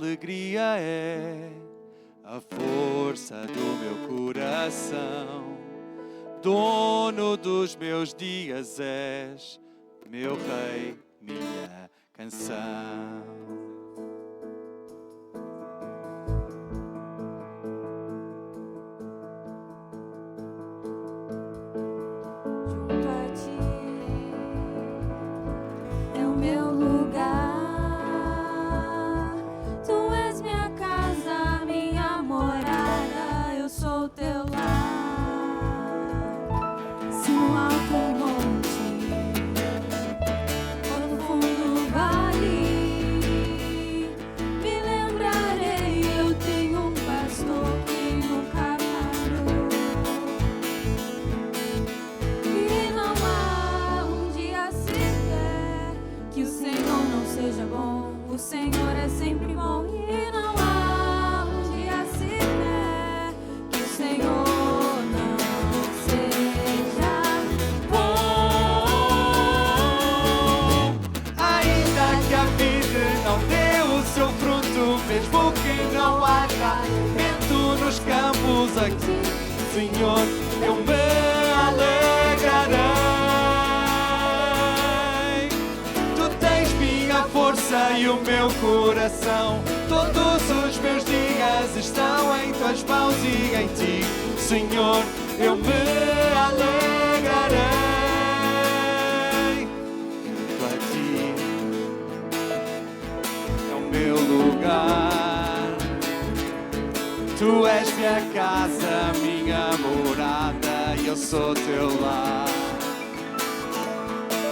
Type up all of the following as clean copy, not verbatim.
alegria é a força do meu coração. Dono dos meus dias és, meu rei, minha canção. Junto a ti é o meu lugar. Tu és minha casa, minha morada. Eu sou teu lar. Se no alto monte ou no fundo vale, me lembrarei. Eu tenho um pastor que nunca parou. E não há um dia sequer que o Senhor não seja bom. O Senhor é sempre bom. E não há um dia sequer que o Senhor não seja Bom, ainda que a vida não dê o seu fruto, mesmo que não haja vento nos campos aqui, Senhor, eu me alegrarei. Tu tens minha força e o meu coração. Todos os meus dias estão em tuas mãos e em ti, Senhor, eu me alegrarei. Junto a ti é o meu lugar. Tu és minha casa, minha morada, e eu sou teu lar.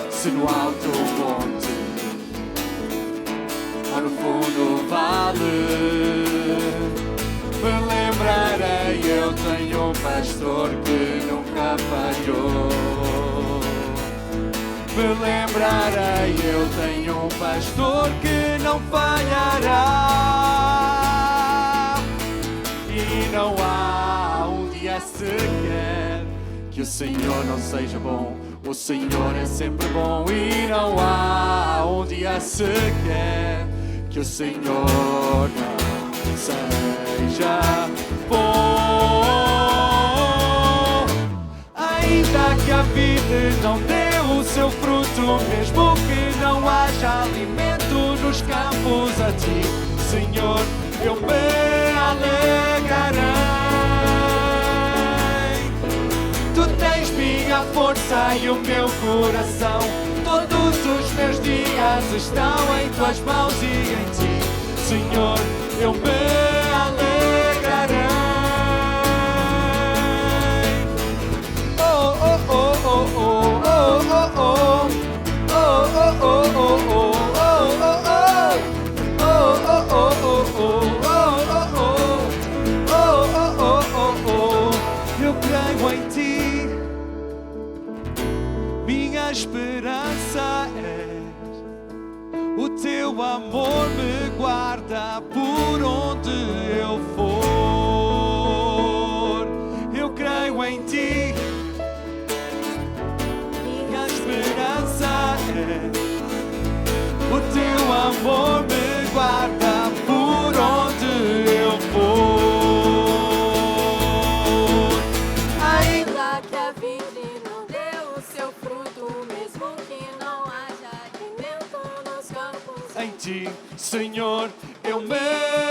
Se no alto monte ou no fundo vale, me lembrarei, eu tenho um pastor que nunca falhou. Me lembrarei, eu tenho um pastor que não falhará. E não há um dia sequer que o Senhor não seja bom. O Senhor é sempre bom. E não há um dia sequer que o Senhor não seja bom. Ainda que a vida não dê o seu fruto, mesmo que não haja alimento nos campos, a ti, Senhor, eu me alegrarei. Tu tens minha força e o meu coração. Todos os meus dias estão em tuas mãos e em ti, Senhor, eu me alegrarei. Oh, oh, oh, oh, oh, oh, oh, oh, oh, oh, oh, oh, oh. Minha esperança és, o teu amor me guarda por onde eu for. Eu creio em ti. Minha esperança é, o teu amor me guarda por onde eu for. ainda que a vida não dê o seu fruto, mesmo que não haja alimento nos campos. Em ti, Senhor, eu me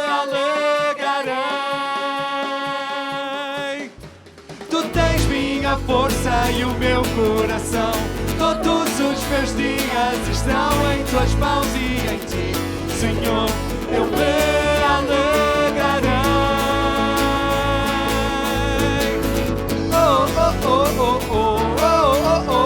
alegrarei. Tu tens minha força e o meu coração. Todos os meus dias estão em tuas mãos e em ti, Senhor, eu me alegrarei. Oh, oh, oh, oh, oh, oh, oh, oh.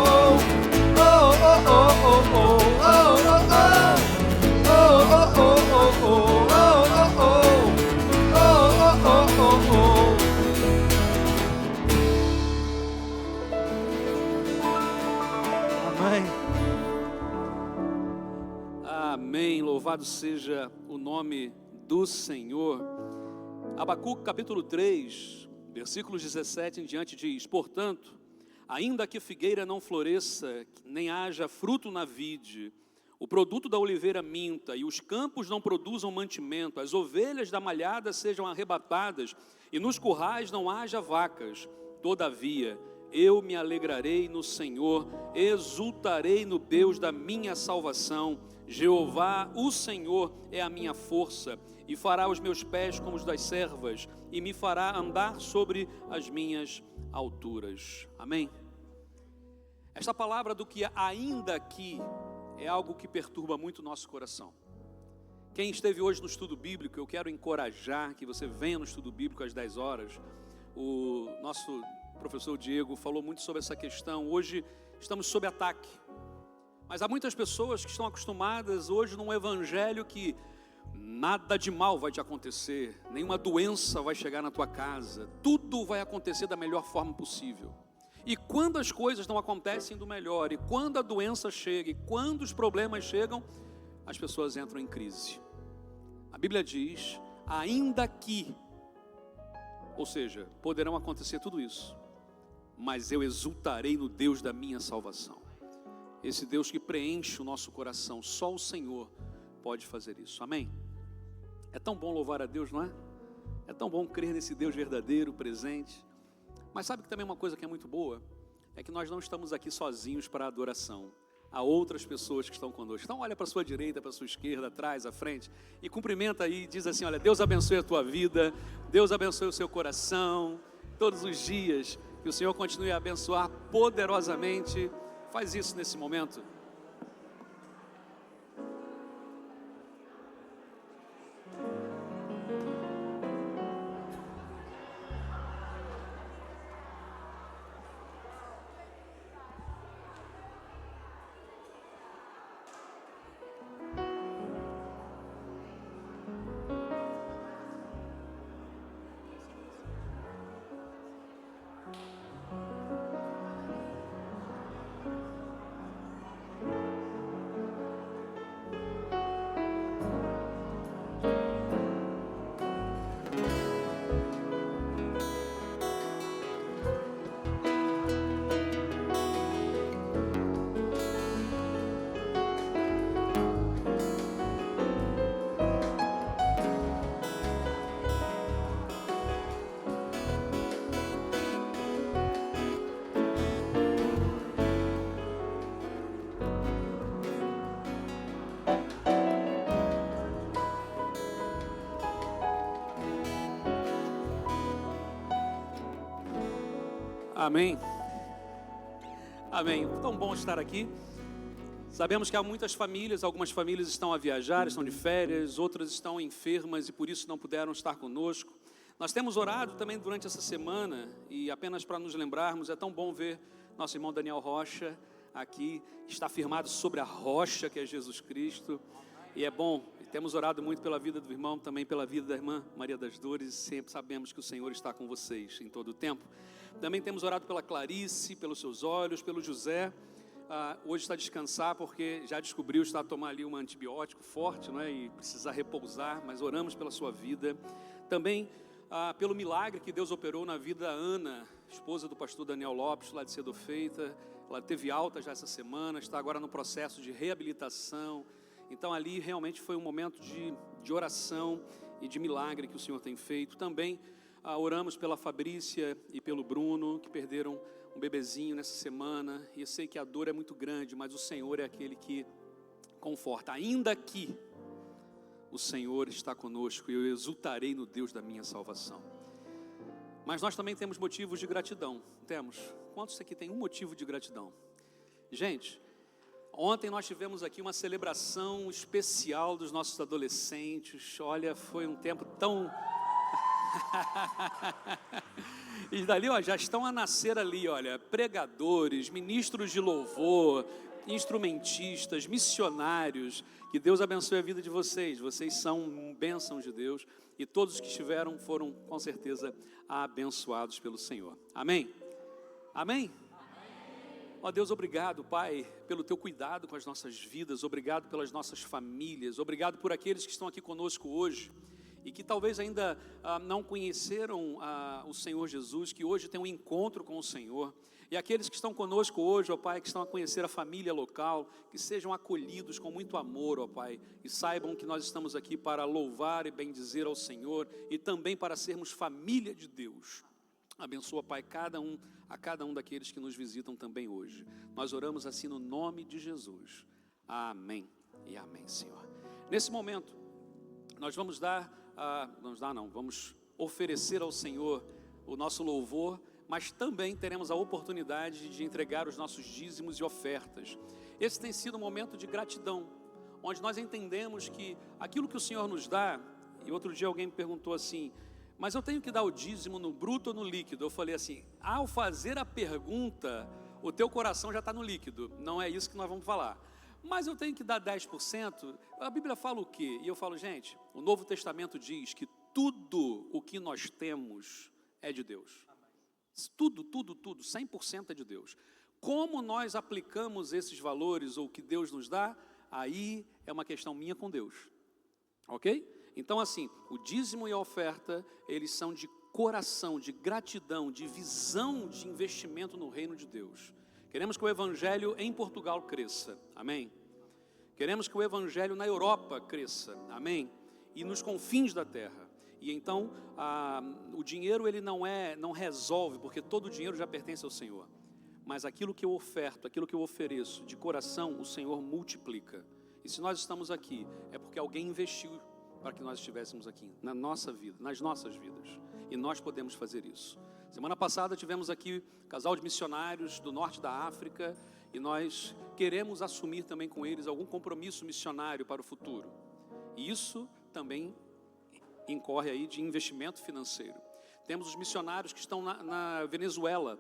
Amém. Louvado seja o nome do Senhor. Abacuque capítulo 3, versículos 17 em diante diz: portanto, ainda que a figueira não floresça, nem haja fruto na vide, o produto da oliveira minta, e os campos não produzam mantimento, as ovelhas da malhada sejam arrebatadas, e nos currais não haja vacas. Todavia, eu me alegrarei no Senhor, exultarei no Deus da minha salvação. Jeová, o Senhor, é a minha força, e fará os meus pés como os das servas, e me fará andar sobre as minhas alturas. Amém? Esta palavra do que ainda aqui é algo que perturba muito o nosso coração. Quem esteve hoje no estudo bíblico, eu quero encorajar que você venha no estudo bíblico às 10 horas. O nosso professor Diego falou muito sobre essa questão. Hoje estamos sob ataque. Mas há muitas pessoas que estão acostumadas hoje num evangelho que nada de mal vai te acontecer, nenhuma doença vai chegar na tua casa, tudo vai acontecer da melhor forma possível. E quando as coisas não acontecem do melhor, e quando a doença chega, e quando os problemas chegam, as pessoas entram em crise. A Bíblia diz, ainda que, ou seja, poderão acontecer tudo isso, mas eu exultarei no Deus da minha salvação. Esse Deus que preenche o nosso coração, só o Senhor pode fazer isso, amém? É tão bom louvar a Deus, não é? É tão bom crer nesse Deus verdadeiro, presente. Mas sabe que também uma coisa que é muito boa? É que nós não estamos aqui sozinhos para a adoração. Há outras pessoas que estão conosco. Então olha para a sua direita, para a sua esquerda, atrás, à frente, e cumprimenta aí, diz assim, olha, Deus abençoe a tua vida, Deus abençoe o seu coração, todos os dias, que o Senhor continue a abençoar poderosamente. Faz isso nesse momento. Amém. Amém. Tão bom estar aqui. Sabemos que há muitas famílias, algumas famílias estão a viajar, estão de férias, outras estão enfermas e por isso não puderam estar conosco. Nós temos orado também durante essa semana e apenas para nos lembrarmos, é tão bom ver nosso irmão Daniel Rocha aqui, está firmado sobre a rocha que é Jesus Cristo. E é bom, temos orado muito pela vida do irmão, também pela vida da irmã Maria das Dores, e sempre sabemos que o Senhor está com vocês em todo o tempo. Também temos orado pela Clarice, pelos seus olhos, pelo José. Hoje está a descansar porque já descobriu, está a tomar ali um antibiótico forte, não é? E precisa repousar, mas oramos pela sua vida. Também pelo milagre que Deus operou na vida da Ana, esposa do pastor Daniel Lopes, lá de Cedo Feita. Ela teve alta já essa semana, está agora no processo de reabilitação. Então ali realmente foi um momento de oração e de milagre que o Senhor tem feito. Também oramos pela Fabrícia e pelo Bruno, que perderam um bebezinho nessa semana. E eu sei que a dor é muito grande, mas o Senhor é aquele que conforta. Ainda que o Senhor está conosco, eu exultarei no Deus da minha salvação. Mas nós também temos motivos de gratidão. Temos. Quantos aqui tem um motivo de gratidão? Gente, ontem nós tivemos aqui uma celebração especial dos nossos adolescentes. Olha, foi um tempo tão... E dali, ó, já estão a nascer ali, olha, pregadores, ministros de louvor, instrumentistas, missionários. Que Deus abençoe a vida de vocês. Vocês são bênçãos de Deus e todos os que estiveram foram com certeza abençoados pelo Senhor. Amém? Amém? Ó Deus, obrigado, Pai, pelo Teu cuidado com as nossas vidas. Obrigado pelas nossas famílias. Obrigado por aqueles que estão aqui conosco hoje e que talvez ainda não conheceram o Senhor Jesus, que hoje tem um encontro com o Senhor, e aqueles que estão conosco hoje, ó Pai, que estão a conhecer a família local, que sejam acolhidos com muito amor, ó Pai, e saibam que nós estamos aqui para louvar e bendizer ao Senhor, e também para sermos família de Deus. Abençoa, Pai, a cada um daqueles que nos visitam também hoje. Nós oramos assim no nome de Jesus. Amém e amém, Senhor. Nesse momento, nós vamos vamos oferecer ao Senhor o nosso louvor, mas também teremos a oportunidade de entregar os nossos dízimos e ofertas. Esse tem sido um momento de gratidão, onde nós entendemos que aquilo que o Senhor nos dá, e outro dia alguém me perguntou assim, mas eu tenho que dar o dízimo no bruto ou no líquido? Eu falei assim, ao fazer a pergunta, o teu coração já está no líquido, não é isso que nós vamos falar. Mas eu tenho que dar 10%, a Bíblia fala o quê? E eu falo, gente, o Novo Testamento diz que tudo o que nós temos é de Deus. Tudo, 100% é de Deus. Como nós aplicamos esses valores ou o que Deus nos dá, aí é uma questão minha com Deus, ok? Então assim, o dízimo e a oferta, eles são de coração, de gratidão, de visão de investimento no reino de Deus. Queremos que o Evangelho em Portugal cresça, amém? Queremos que o Evangelho na Europa cresça, amém? E nos confins da terra. E então, o dinheiro ele não resolve, porque todo o dinheiro já pertence ao Senhor. Mas aquilo que eu oferto, aquilo que eu ofereço de coração, o Senhor multiplica. E se nós estamos aqui, é porque alguém investiu para que nós estivéssemos aqui, na nossa vida, nas nossas vidas. E nós podemos fazer isso. Semana passada tivemos aqui um casal de missionários do norte da África, e nós queremos assumir também com eles algum compromisso missionário para o futuro. E isso também incorre aí de investimento financeiro. Temos os missionários que estão na Venezuela,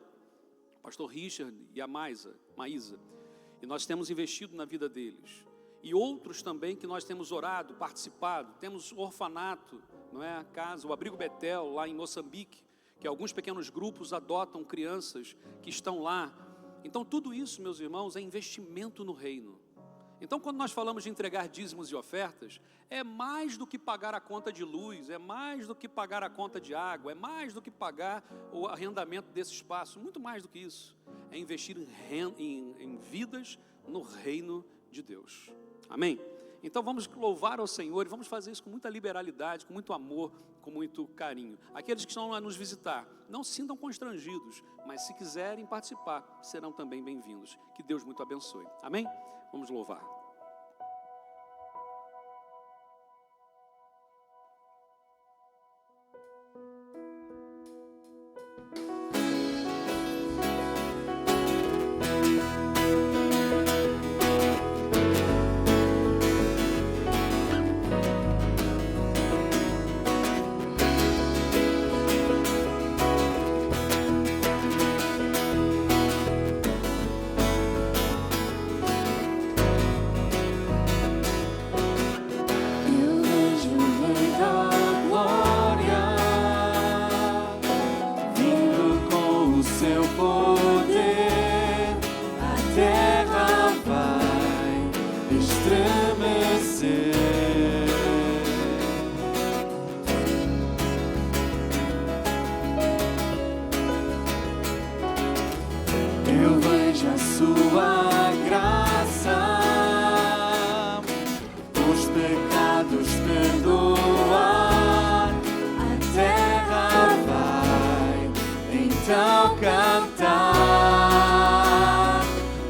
o pastor Richard e a Maísa, e nós temos investido na vida deles. E outros também que nós temos orado, participado. Temos o orfanato, não é? A casa, o Abrigo Betel, lá em Moçambique, que alguns pequenos grupos adotam crianças que estão lá. Então tudo isso, meus irmãos, é investimento no reino. Então quando nós falamos de entregar dízimos e ofertas, é mais do que pagar a conta de luz, é mais do que pagar a conta de água, é mais do que pagar o arrendamento desse espaço, muito mais do que isso. É investir em vidas no reino de Deus. Amém? Então vamos louvar ao Senhor e vamos fazer isso com muita liberalidade, com muito amor, com muito carinho. Aqueles que estão a nos visitar, não se sintam constrangidos, mas se quiserem participar, serão também bem-vindos. Que Deus muito abençoe. Amém? Vamos louvar.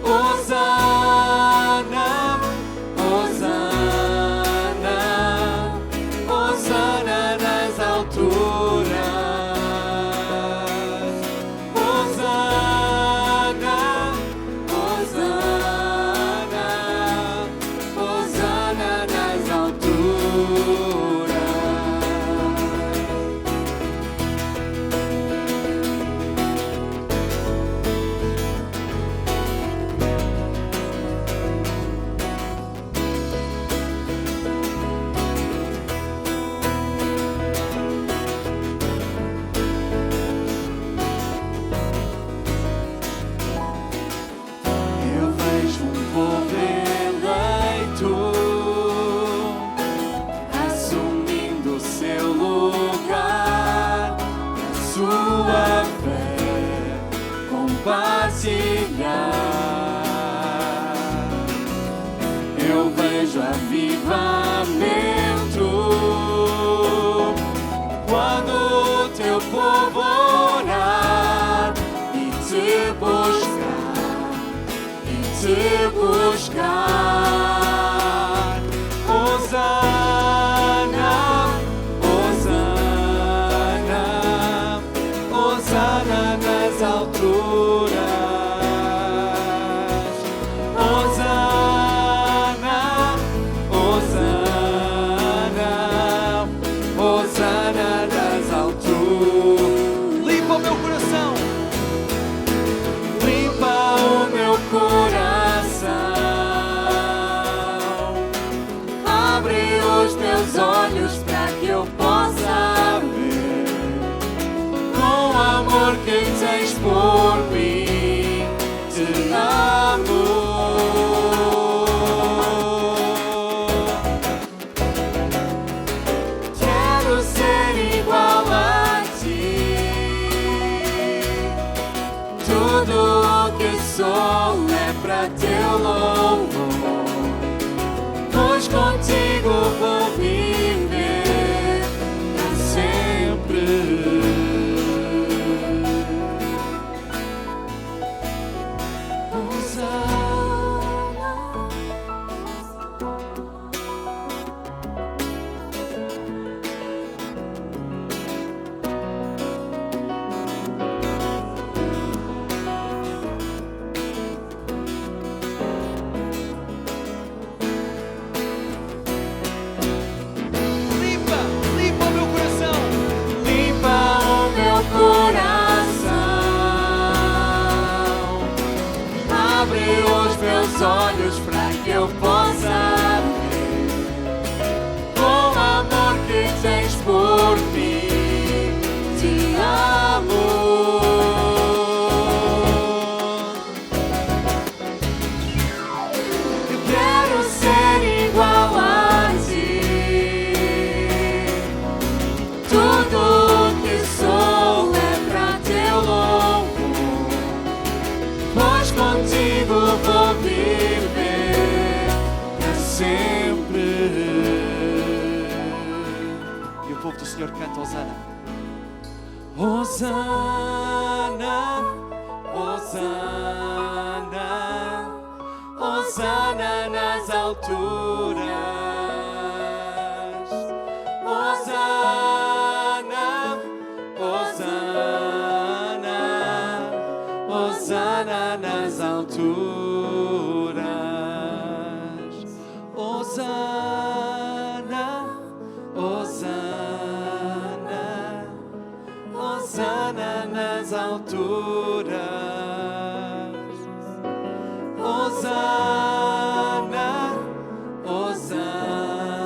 Hosana, tua fé compartilhar. Eu vejo avivamento quando o teu povo orar e te buscar. Hosana, Hosana, Hosana nas alturas. Hosana, Hosana, Hosana nas alturas. Limpa o meu coração. Limpa o meu coração. Abre os meus olhos para que eu possa ver com o amor que tens por mim. Te amo. Quero ser igual a ti. Tudo o que sou é para teu louvor, pois contigo vou viver para sempre. Limpa o meu coração. Limpa o meu coração. Abre os meus olhos para que eu possa ver com o amor que tens por mim. Te amo. Eu quero ser igual a ti. Tudo o que sou é para teu louvor, pois contigo vou viver para sempre. E o povo do Senhor canta Hosana. Hosana, Hosana, Hosana nas alturas. Hosana, Hosana, Hosana nas alturas. Hosana, Hosana, Hosana nas alturas. Hosana, Hosana,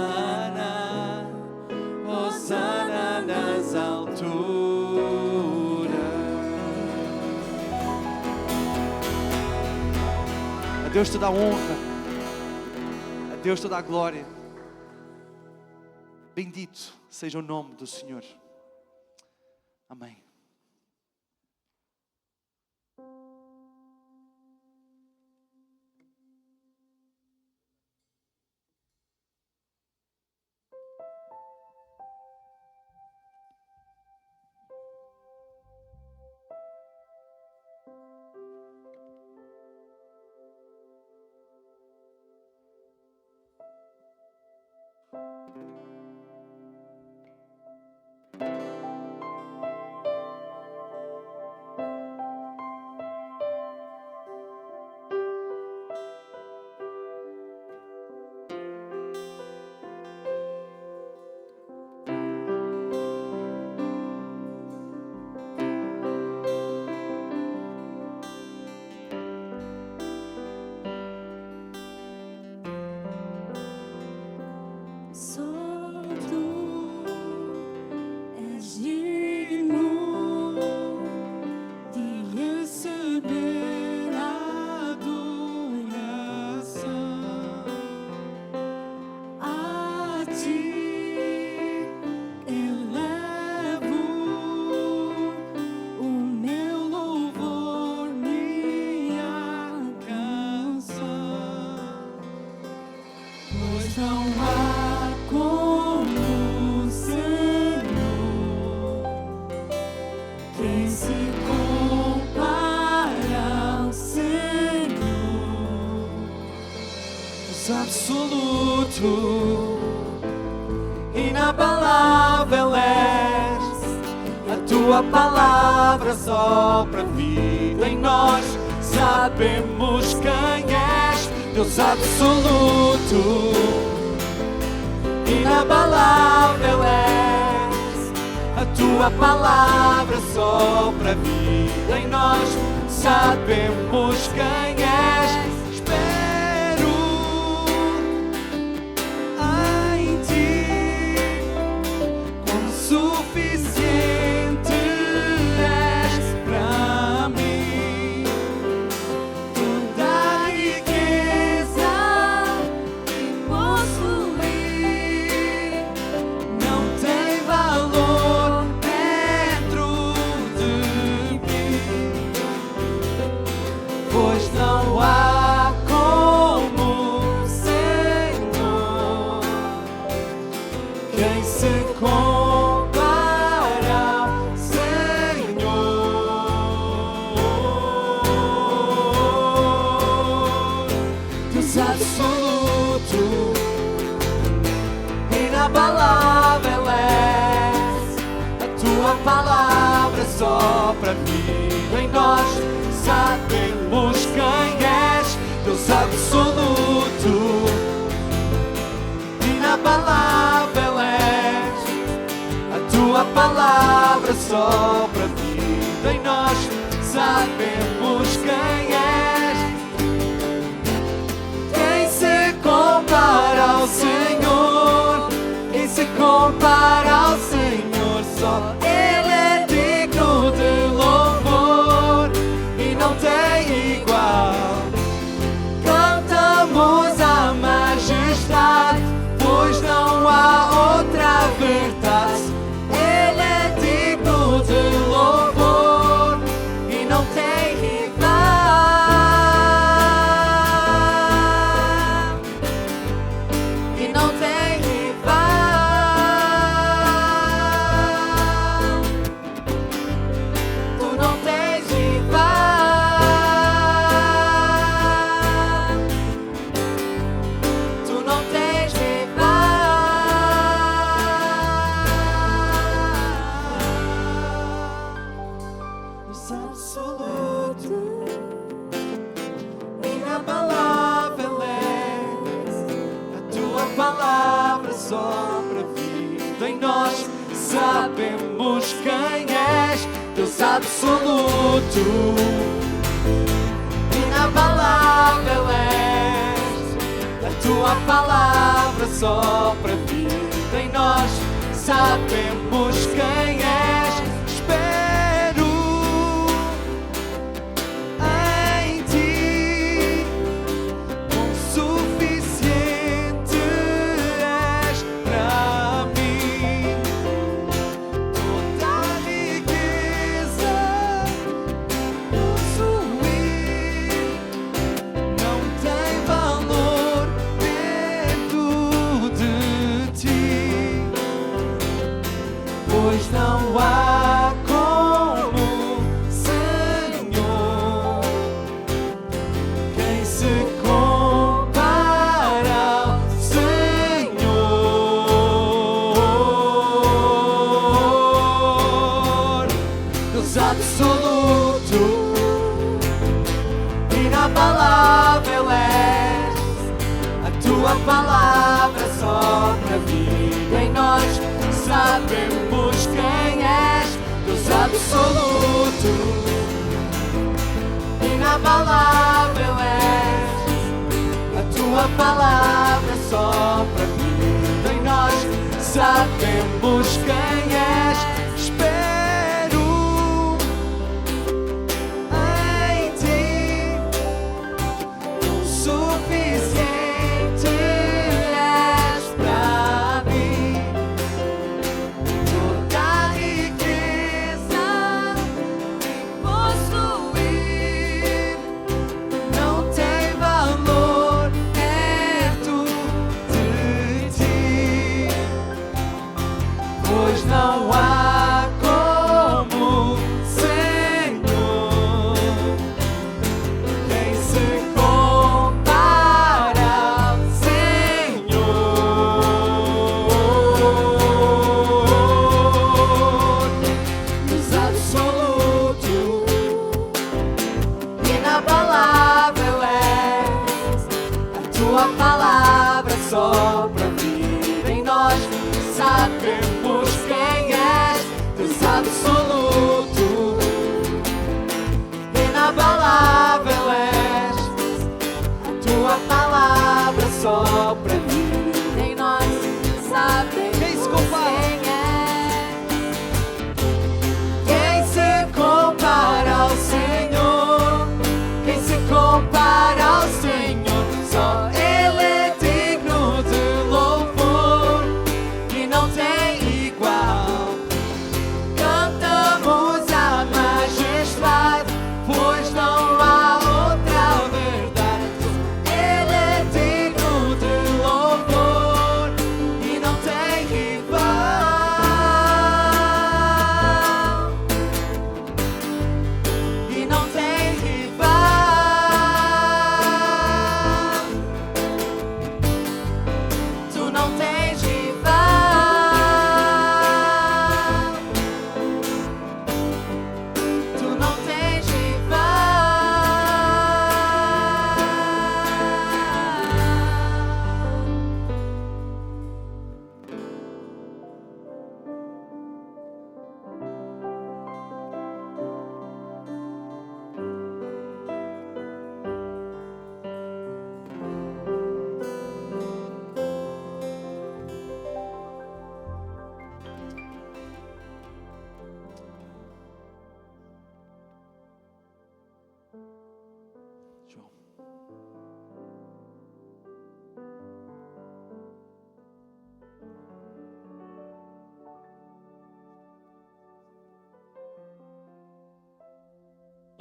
Hosana nas alturas. A Deus toda a honra, a Deus toda a glória. Bendito seja o nome do Senhor. Amém. Quem se compara ao Senhor? Deus absoluto, inabalável és. A tua palavra sopra vida em nós. Sabemos quem és. Deus absoluto, inabalável és. A tua palavra sopra vida em nós. Sabemos quem és. Espero em ti, quão suficiente és para mim. Toda a riqueza que possuir Não tem valor dentro de mim, pois não há como o Senhor. Quem se compara ao Senhor? Deus absoluto, inabalável és. A tua palavra sopra vida em nós. Sabemos quem és. Deus absoluto, inabalável és. A tua palavra sopra vida em nós. Sabemos quem és. Quem se compara ao Senhor? Quem se compara ao Senhor? Só Ele é digno de louvor e não tem igual. Cantamos a majestade, pois não há outra verdade. Ele é digno de louvor e não tem rival. E não tem rival. Tu não tens rival. Tu não tens rival. Deus absoluto, inabalável és. A tua palavra sopra vida em nós. Sabemos quem és. Deus absoluto, inabalável és. A tua palavra sopra vida em nós. Sabemos quem és. Espero em ti, quão suficiente és para mim. Toda a riqueza possuir não tem valor dentro de ti, pois não há como Senhor. Quem se compara ao Senhor? Deus absoluto, inabalável és. A tua palavra sopra vida em nós. Sabemos quem és. Deus absoluto, inabalável és. A tua palavra sopra vida em nós. Sabemos quem és. Espero em ti, quão suficiente és para mim. Toda a riqueza que possuir não tem valor perto de ti, pois não há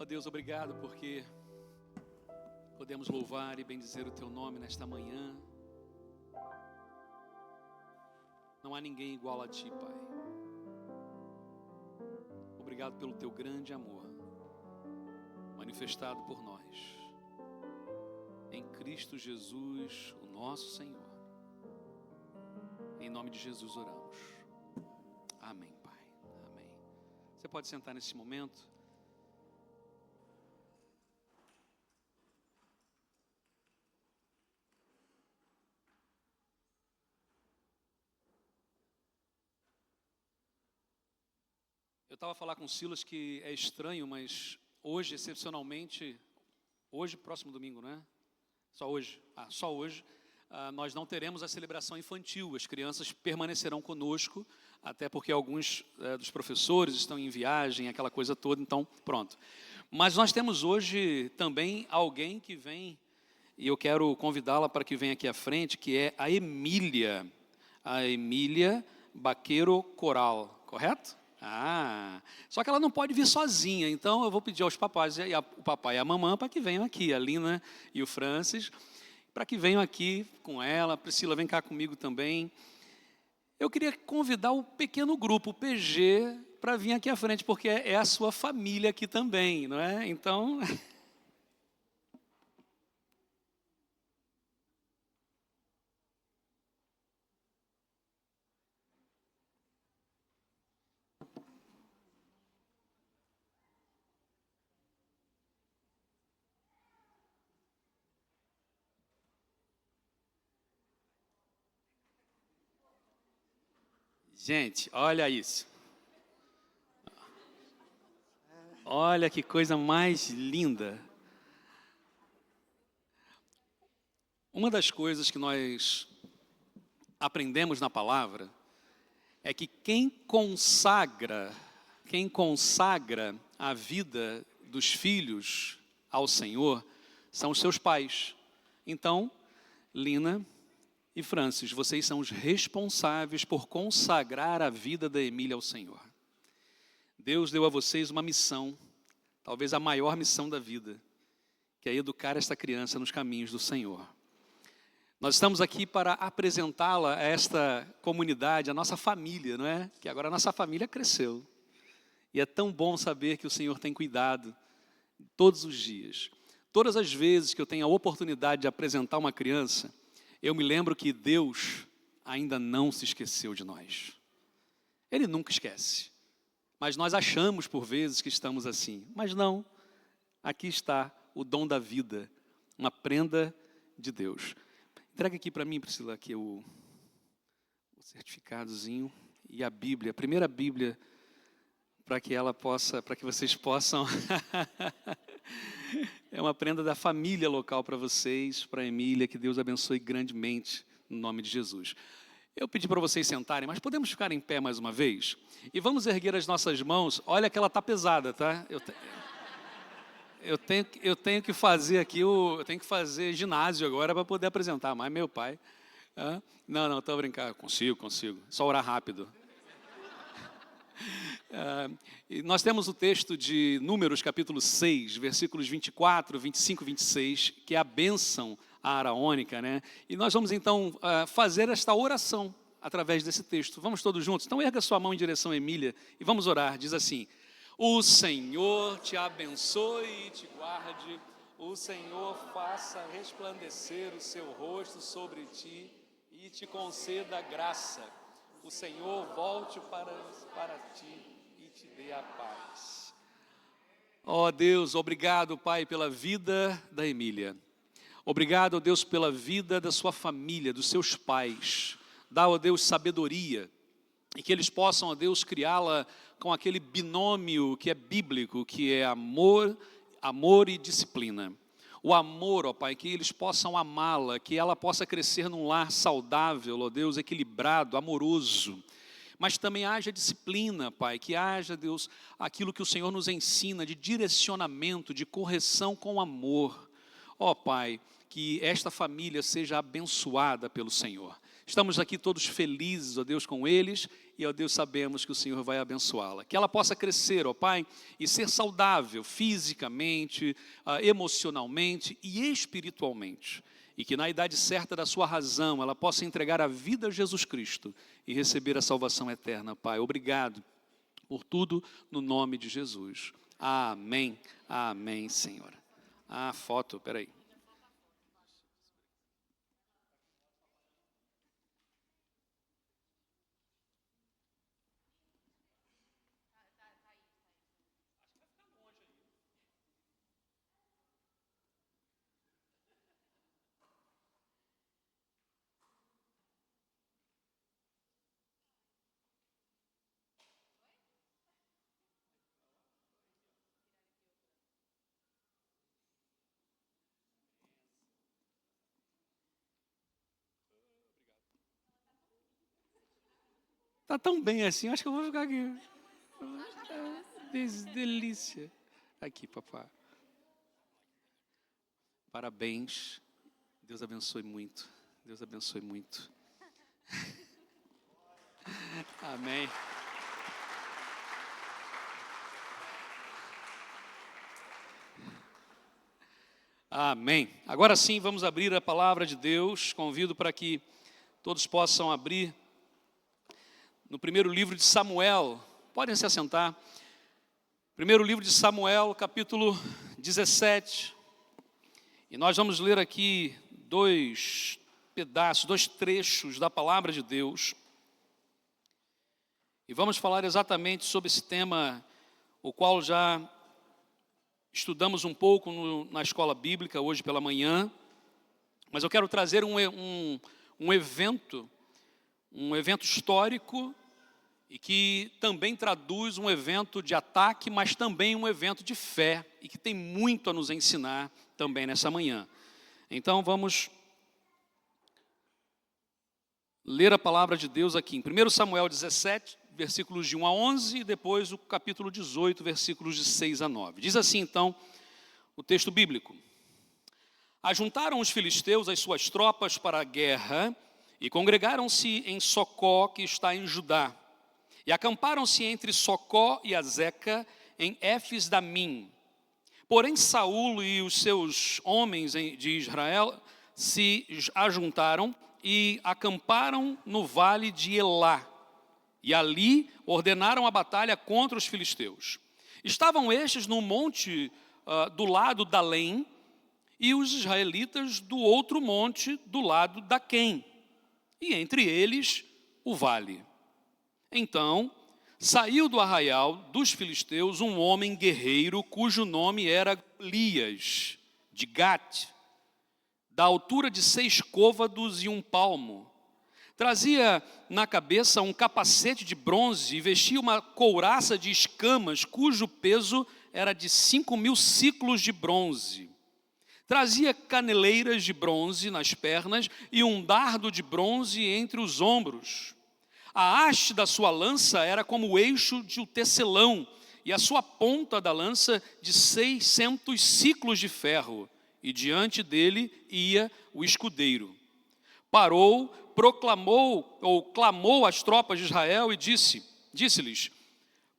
Ó Deus, obrigado porque podemos louvar e bendizer o Teu nome nesta manhã. Não há ninguém igual a Ti, Pai. Obrigado pelo Teu grande amor manifestado por nós em Cristo Jesus, o nosso Senhor. Em nome de Jesus oramos. Amém, Pai. Amém. Você pode sentar nesse momento. Eu estava a falar com o Silas que é estranho, mas hoje, excepcionalmente, hoje, próximo domingo, não é? Só hoje. Só hoje. Nós não teremos a celebração infantil. As crianças permanecerão conosco, até porque alguns dos professores estão em viagem, aquela coisa toda, então pronto. Mas nós temos hoje também alguém que vem, e eu quero convidá-la para que venha aqui à frente, que é a Emília Baqueiro Coral, correto? Só que ela não pode vir sozinha, então eu vou pedir aos papais, o papai e a mamãe, para que venham aqui, a Lina e o Francis, para que venham aqui com ela. Priscila, vem cá comigo também. Eu queria convidar o pequeno grupo, o PG, para vir aqui à frente, porque é a sua família aqui também, não é? Então... Gente, olha isso. Olha que coisa mais linda. Uma das coisas que nós aprendemos na palavra é que quem consagra a vida dos filhos ao Senhor são os seus pais. Então, Lina e Francis, vocês são os responsáveis por consagrar a vida da Emília ao Senhor. Deus deu a vocês uma missão, talvez a maior missão da vida, que é educar esta criança nos caminhos do Senhor. Nós estamos aqui para apresentá-la a esta comunidade, a nossa família, não é? Que agora a nossa família cresceu. E é tão bom saber que o Senhor tem cuidado todos os dias. Todas as vezes que eu tenho a oportunidade de apresentar uma criança, eu me lembro que Deus ainda não se esqueceu de nós. Ele nunca esquece. Mas nós achamos por vezes que estamos assim. Mas não. Aqui está o dom da vida, uma prenda de Deus. Entrega aqui para mim, Priscila, aqui o certificadozinho e a Bíblia, a primeira Bíblia, para que vocês possam... É uma prenda da família local para vocês, para a Emília, que Deus abençoe grandemente, no nome de Jesus. Eu pedi para vocês sentarem, mas podemos ficar em pé mais uma vez? E vamos erguer as nossas mãos. Olha que ela está pesada, tá? Eu tenho que fazer aqui, eu tenho que fazer ginásio agora para poder apresentar, mas meu pai... Não, estou brincando, consigo, só orar rápido. E nós temos o texto de Números, capítulo 6, versículos 24, 25 e 26, que é a bênção araônica, né? E nós vamos então fazer esta oração através desse texto. Vamos todos juntos? Então erga sua mão em direção a Emília e vamos orar. Diz assim: o Senhor te abençoe e te guarde, o Senhor faça resplandecer o seu rosto sobre ti e te conceda graça. O Senhor volte para ti e te dê a paz. Ó Deus, obrigado, Pai, pela vida da Emília. Obrigado, ó Deus, pela vida da sua família, dos seus pais. Dá, ó Deus, sabedoria e que eles possam, ó Deus, criá-la com aquele binômio que é bíblico, que é amor e disciplina. O amor, ó Pai, que eles possam amá-la, que ela possa crescer num lar saudável, ó Deus, equilibrado, amoroso. Mas também haja disciplina, Pai, que haja, Deus, aquilo que o Senhor nos ensina de direcionamento, de correção com amor. Ó Pai, que esta família seja abençoada pelo Senhor. Estamos aqui todos felizes, ó Deus, com eles, e, ó Deus, sabemos que o Senhor vai abençoá-la. Que ela possa crescer, ó Pai, e ser saudável fisicamente, emocionalmente e espiritualmente. E que na idade certa da sua razão, ela possa entregar a vida a Jesus Cristo e receber a salvação eterna, Pai. Obrigado por tudo, no nome de Jesus. Amém. Amém, Senhor. Foto, peraí. Tá tão bem assim, acho que eu vou ficar aqui. Delícia. Aqui, papai. Parabéns. Deus abençoe muito. Deus abençoe muito. Amém. Amém. Agora sim, vamos abrir a palavra de Deus. Convido para que todos possam abrir no primeiro livro de Samuel. Podem se assentar. Primeiro livro de Samuel, capítulo 17. E nós vamos ler aqui dois trechos da palavra de Deus. E vamos falar exatamente sobre esse tema, o qual já estudamos um pouco na escola bíblica hoje pela manhã. Mas eu quero trazer um evento histórico, e que também traduz um evento de ataque, mas também um evento de fé, e que tem muito a nos ensinar também nessa manhã. Então vamos ler a palavra de Deus aqui, em 1 Samuel 17, versículos de 1 a 11, e depois o capítulo 18, versículos de 6 a 9. Diz assim então o texto bíblico: Ajuntaram os filisteus as suas tropas para a guerra, e congregaram-se em Socó, que está em Judá. E acamparam-se entre Socó e Azeca, em Éfes-damim. Porém Saul e os seus homens de Israel se ajuntaram e acamparam no vale de Elá. E ali ordenaram a batalha contra os filisteus. Estavam estes no monte do lado da Lém, e os israelitas do outro monte do lado da Quém, e entre eles o vale. Então, saiu do arraial dos filisteus um homem guerreiro, cujo nome era Golias, de Gate, da altura de 6 côvados e 1 palmo. Trazia na cabeça um capacete de bronze e vestia uma couraça de escamas, cujo peso era de 5.000 siclos de bronze. Trazia caneleiras de bronze nas pernas e um dardo de bronze entre os ombros. A haste da sua lança era como o eixo de um tecelão, e a sua ponta da lança de 600 siclos de ferro, e diante dele ia o escudeiro. Parou, clamou às tropas de Israel e disse-lhes: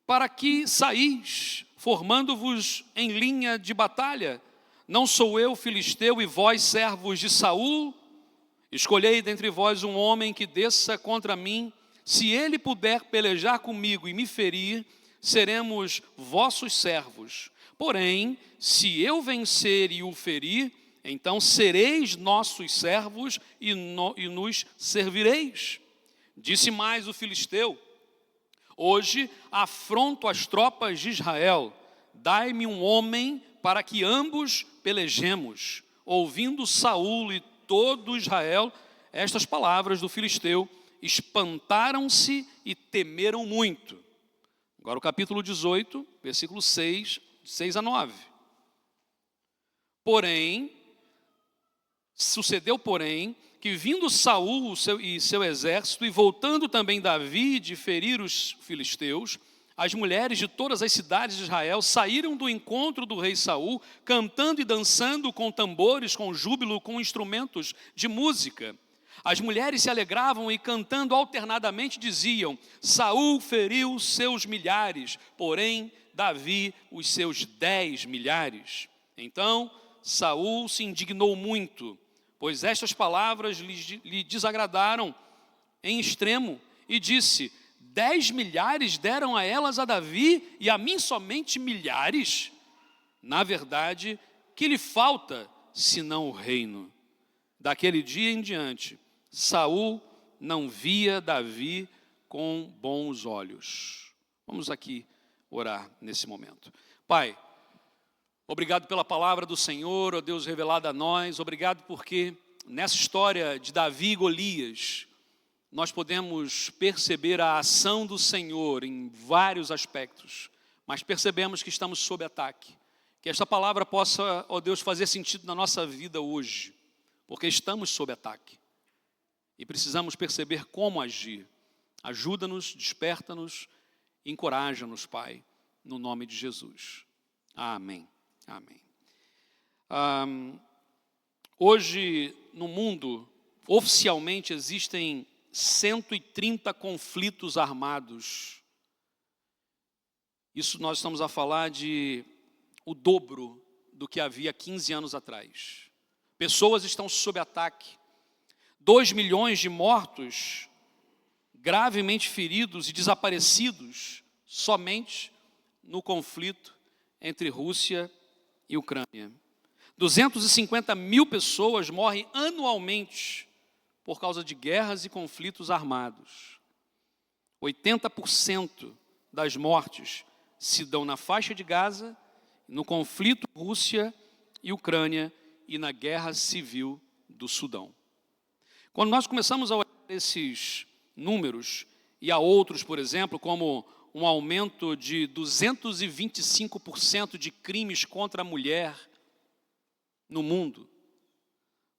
Para que saís, formando-vos em linha de batalha? Não sou eu filisteu e vós servos de Saul? Escolhei dentre vós um homem que desça contra mim. Se ele puder pelejar comigo e me ferir, seremos vossos servos. Porém, se eu vencer e o ferir, então sereis nossos servos e nos servireis. Disse mais o filisteu: Hoje afronto as tropas de Israel. Dai-me um homem para que ambos pelejemos. Ouvindo Saul e todo Israel estas palavras do filisteu, espantaram-se e temeram muito. Agora o capítulo 18, versículo 6 a 9. Sucedeu, que vindo Saul e seu exército, e voltando também Davi de ferir os filisteus, as mulheres de todas as cidades de Israel saíram do encontro do rei Saul, cantando e dançando com tambores, com júbilo, com instrumentos de música. As mulheres se alegravam e, cantando alternadamente, diziam: Saul feriu seus milhares, porém Davi os seus 10 milhares. Então Saul se indignou muito, pois estas palavras lhe desagradaram em extremo, e disse: 10 milhares deram a elas a Davi, e a mim somente milhares? Na verdade, que lhe falta, senão o reino? Daquele dia em diante, Saul não via Davi com bons olhos. Vamos aqui orar nesse momento. Pai, obrigado pela palavra do Senhor, ó Deus, revelada a nós. Obrigado porque nessa história de Davi e Golias, nós podemos perceber a ação do Senhor em vários aspectos, mas percebemos que estamos sob ataque. Que esta palavra possa, ó Deus, fazer sentido na nossa vida hoje, porque estamos sob ataque e precisamos perceber como agir. Ajuda-nos, desperta-nos, encoraja-nos, Pai, no nome de Jesus. Amém. Amém. Hoje, no mundo, oficialmente existem 130 conflitos armados. Isso nós estamos a falar de o dobro do que havia 15 anos atrás. Pessoas estão sob ataque. 2 milhões de mortos, gravemente feridos e desaparecidos somente no conflito entre Rússia e Ucrânia. 250 mil pessoas morrem anualmente por causa de guerras e conflitos armados. 80% das mortes se dão na faixa de Gaza, no conflito Rússia e Ucrânia e na guerra civil do Sudão. Quando nós começamos a olhar esses números e a outros, por exemplo, como um aumento de 225% de crimes contra a mulher no mundo,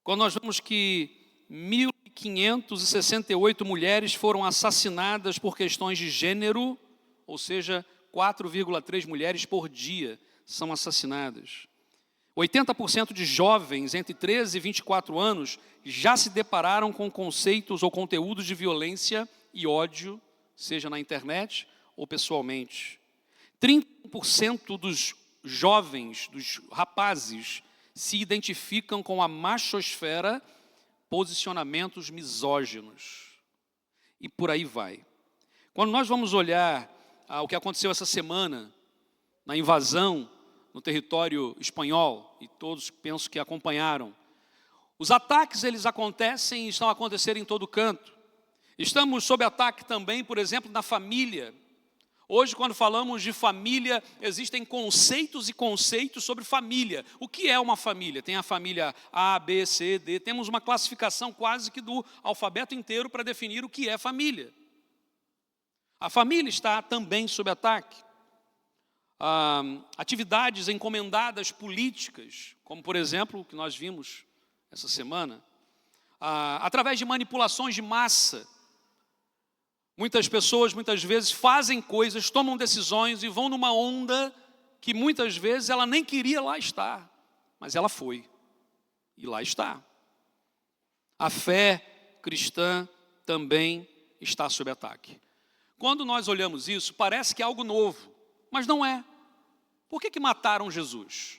quando nós vemos que 1.568 mulheres foram assassinadas por questões de gênero, ou seja, 4,3 mulheres por dia são assassinadas. 80% de jovens entre 13 e 24 anos já se depararam com conceitos ou conteúdos de violência e ódio, seja na internet ou pessoalmente. 30% dos jovens, dos rapazes, se identificam com a machosfera, posicionamentos misóginos. E por aí vai. Quando nós vamos olhar o que aconteceu essa semana, na invasão no território espanhol, e todos penso que acompanharam, os ataques eles acontecem e estão a acontecer em todo canto. Estamos sob ataque também, por exemplo, na família. Hoje, quando falamos de família, existem conceitos e conceitos sobre família. O que é uma família? Tem a família A, B, C, D. Temos uma classificação quase que do alfabeto inteiro para definir o que é família. A família está também sob ataque. Atividades encomendadas políticas, como por exemplo o que nós vimos essa semana, através de manipulações de massa. Muitas pessoas, muitas vezes, fazem coisas, tomam decisões e vão numa onda que muitas vezes ela nem queria lá estar, mas ela foi, e lá está. A fé cristã também está sob ataque. Quando nós olhamos isso, parece que é algo novo, mas não é. Por que mataram Jesus?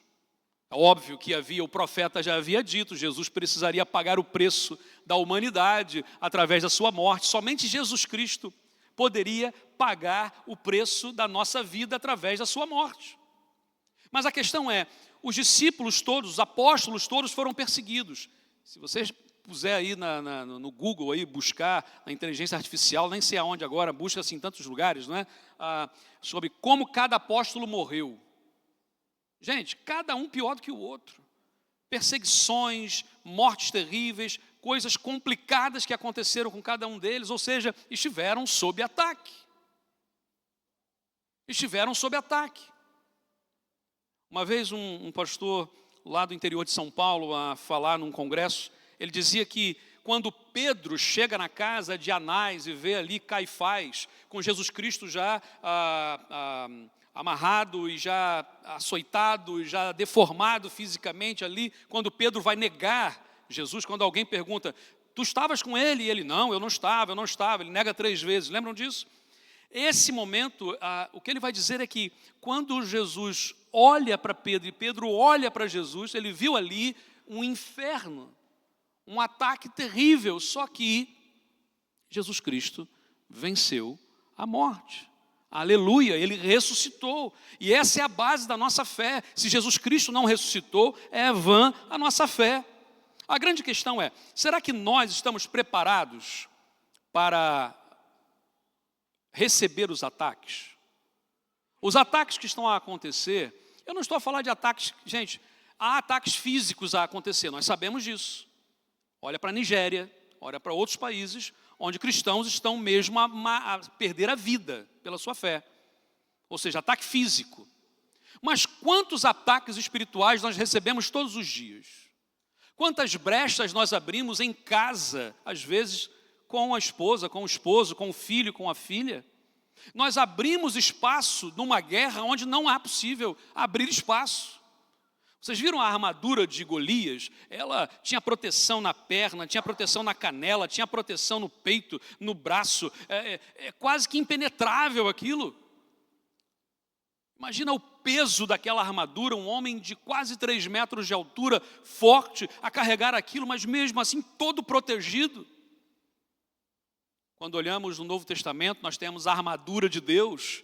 É óbvio que o profeta já havia dito, Jesus precisaria pagar o preço da humanidade através da sua morte. Somente Jesus Cristo poderia pagar o preço da nossa vida através da sua morte. Mas a questão é, os discípulos todos, os apóstolos todos foram perseguidos. Se vocês puser aí no Google, aí, buscar na inteligência artificial, nem sei aonde agora, busca assim em tantos lugares, não é? Sobre como cada apóstolo morreu. Gente, cada um pior do que o outro. Perseguições, mortes terríveis, coisas complicadas que aconteceram com cada um deles, ou seja, estiveram sob ataque. Estiveram sob ataque. Uma vez um pastor lá do interior de São Paulo a falar num congresso, ele dizia que quando Pedro chega na casa de Anás e vê ali Caifás, com Jesus Cristo já amarrado e já açoitado e já deformado fisicamente ali, quando Pedro vai negar Jesus, quando alguém pergunta, Tu estavas com ele? E ele, não, eu não estava. Ele nega 3 vezes. Lembram disso? Esse momento, o que ele vai dizer é que quando Jesus olha para Pedro e Pedro olha para Jesus, ele viu ali um inferno, um ataque terrível, só que Jesus Cristo venceu a morte. Aleluia, ele ressuscitou. E essa é a base da nossa fé. Se Jesus Cristo não ressuscitou, é vã a nossa fé. A grande questão é, será que nós estamos preparados para receber os ataques? Os ataques que estão a acontecer, eu não estou a falar de ataques, gente, há ataques físicos a acontecer, nós sabemos disso. Olha para a Nigéria, olha para outros países, onde cristãos estão mesmo a perder a vida pela sua fé. Ou seja, ataque físico. Mas quantos ataques espirituais nós recebemos todos os dias? Quantas brechas nós abrimos em casa, às vezes com a esposa, com o esposo, com o filho, com a filha? Nós abrimos espaço numa guerra onde não há possível abrir espaço. Vocês viram a armadura de Golias? Ela tinha proteção na perna, tinha proteção na canela, tinha proteção no peito, no braço. É quase que impenetrável aquilo. Imagina o peso daquela armadura, um homem de quase 3 metros de altura, forte, a carregar aquilo, mas mesmo assim todo protegido. Quando olhamos no Novo Testamento, nós temos a armadura de Deus,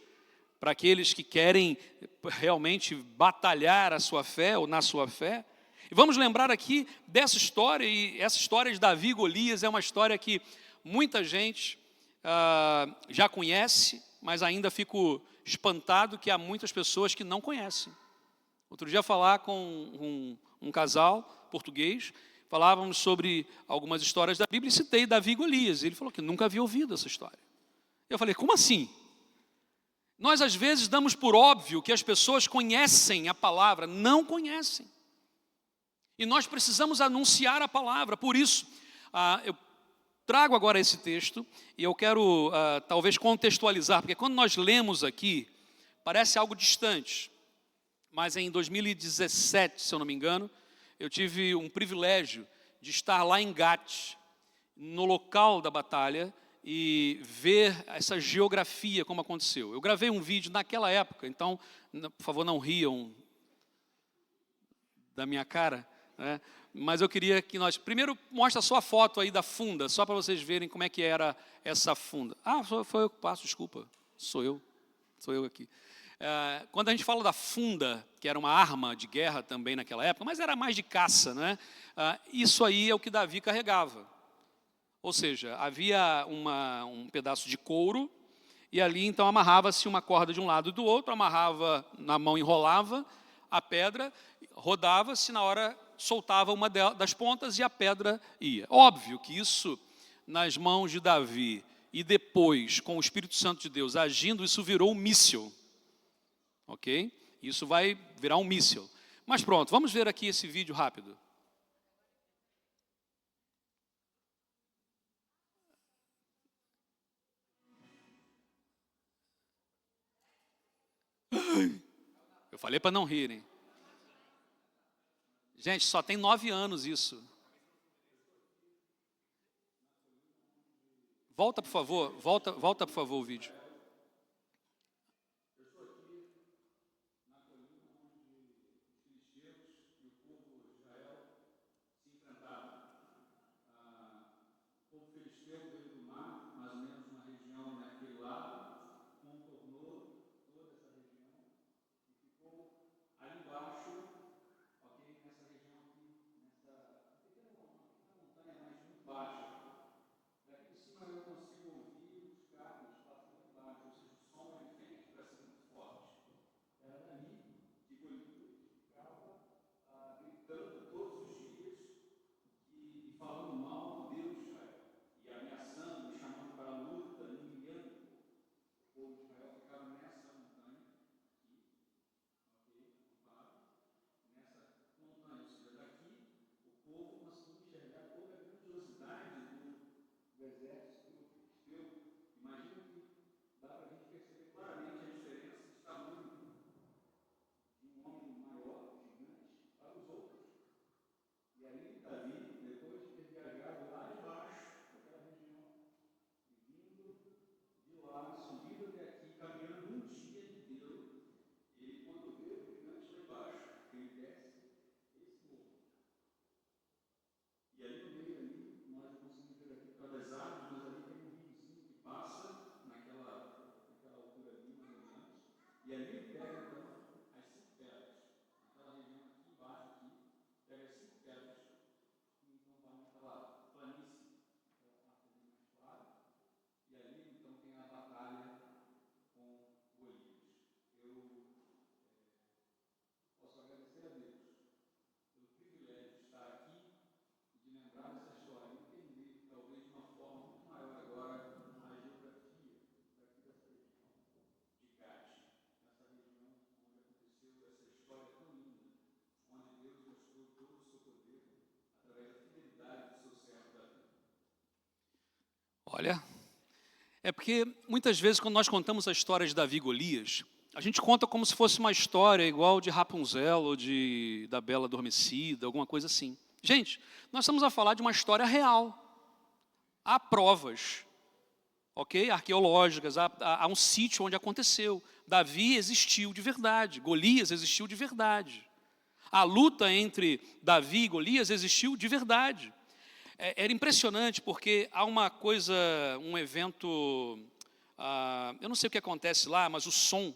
para aqueles que querem realmente batalhar a sua fé ou na sua fé. E vamos lembrar aqui dessa história, e essa história de Davi e Golias é uma história que muita gente já conhece, mas ainda fico espantado que há muitas pessoas que não conhecem. Outro dia falar com um casal português, falávamos sobre algumas histórias da Bíblia e citei Davi e Golias. Ele falou que nunca havia ouvido essa história. Eu falei, como assim? Nós às vezes damos por óbvio que as pessoas conhecem a palavra, não conhecem. E nós precisamos anunciar a palavra. Por isso, eu trago agora esse texto e eu quero talvez contextualizar, porque quando nós lemos aqui, parece algo distante. Mas em 2017, se eu não me engano, eu tive um privilégio de estar lá em Gate, no local da batalha, e ver essa geografia como aconteceu. Eu gravei um vídeo naquela época, então, por favor, não riam da minha cara, né? Mas eu queria que nós... Primeiro, mostra só a foto aí da funda, só para vocês verem como é que era essa funda. Foi eu que passo, desculpa, sou eu aqui. Quando a gente fala da funda, que era uma arma de guerra também naquela época, mas era mais de caça, né? Isso aí é o que Davi carregava. Ou seja, havia um pedaço de couro, e ali então amarrava-se uma corda de um lado e do outro, amarrava na mão, enrolava a pedra, rodava-se, na hora soltava uma das pontas e a pedra ia. Óbvio que isso, nas mãos de Davi, e depois com o Espírito Santo de Deus agindo, isso virou um míssil. Ok? Isso vai virar um míssil. Mas pronto, vamos ver aqui esse vídeo rápido. Eu falei para não rirem. Gente, só tem 9 anos isso. Volta, por favor, volta por favor o vídeo. Olha, é porque muitas vezes quando nós contamos a história de Davi e Golias, a gente conta como se fosse uma história igual de Rapunzel ou da Bela Adormecida, alguma coisa assim. Gente, nós estamos a falar de uma história real. Há provas, ok? Arqueológicas, há um sítio onde aconteceu. Davi existiu de verdade, Golias existiu de verdade. A luta entre Davi e Golias existiu de verdade. Era impressionante porque há uma coisa, um evento, eu não sei o que acontece lá, mas o som,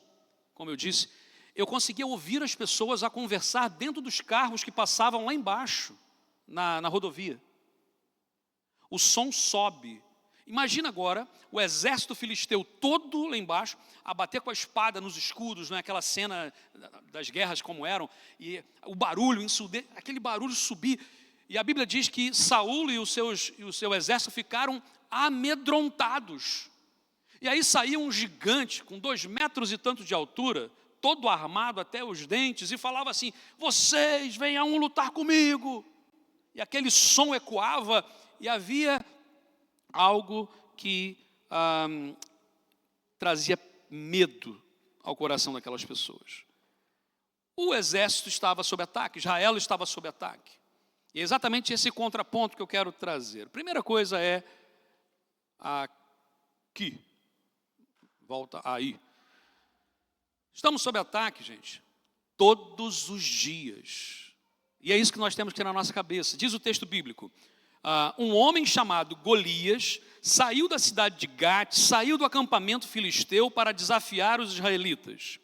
como eu disse, eu conseguia ouvir as pessoas a conversar dentro dos carros que passavam lá embaixo, na rodovia. O som sobe. Imagina agora o exército filisteu todo lá embaixo, a bater com a espada nos escudos, né? Aquela cena das guerras como eram, e o barulho, aquele barulho subir. E a Bíblia diz que Saul e o seu exército ficaram amedrontados. E aí saiu um gigante com 2 metros e tanto de altura, todo armado até os dentes, e falava assim: vocês venham lutar comigo. E aquele som ecoava, e havia algo que trazia medo ao coração daquelas pessoas. O exército estava sob ataque, Israel estava sob ataque. E é exatamente esse contraponto que eu quero trazer. A primeira coisa é aqui. Volta aí. Estamos sob ataque, gente, todos os dias. E é isso que nós temos que ter na nossa cabeça. Diz o texto bíblico: um homem chamado Golias saiu da cidade de Gate, saiu do acampamento filisteu para desafiar os israelitas.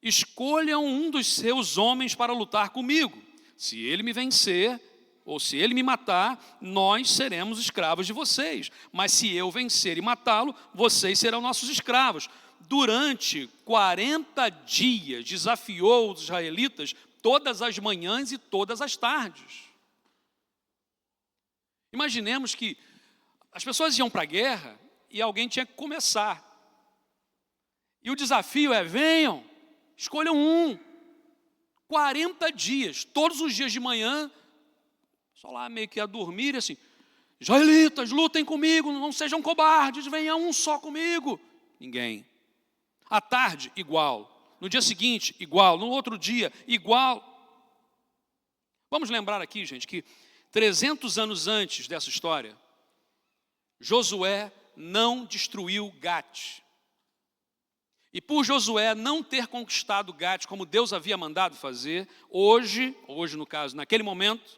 Escolham um dos seus homens para lutar comigo. Se ele me vencer, ou se ele me matar, nós seremos escravos de vocês. Mas se eu vencer e matá-lo, vocês serão nossos escravos. Durante 40 dias desafiou os israelitas todas as manhãs e todas as tardes. Imaginemos que as pessoas iam para a guerra e alguém tinha que começar. E o desafio é: venham, escolham um. 40 dias, todos os dias de manhã, só lá meio que a dormir, assim: israelitas, lutem comigo, não sejam cobardes, venha um só comigo. Ninguém. À tarde, igual. No dia seguinte, igual. No outro dia, igual. Vamos lembrar aqui, gente, que 300 anos antes dessa história, Josué não destruiu Gate. E por Josué não ter conquistado Gate como Deus havia mandado fazer, hoje no caso, naquele momento,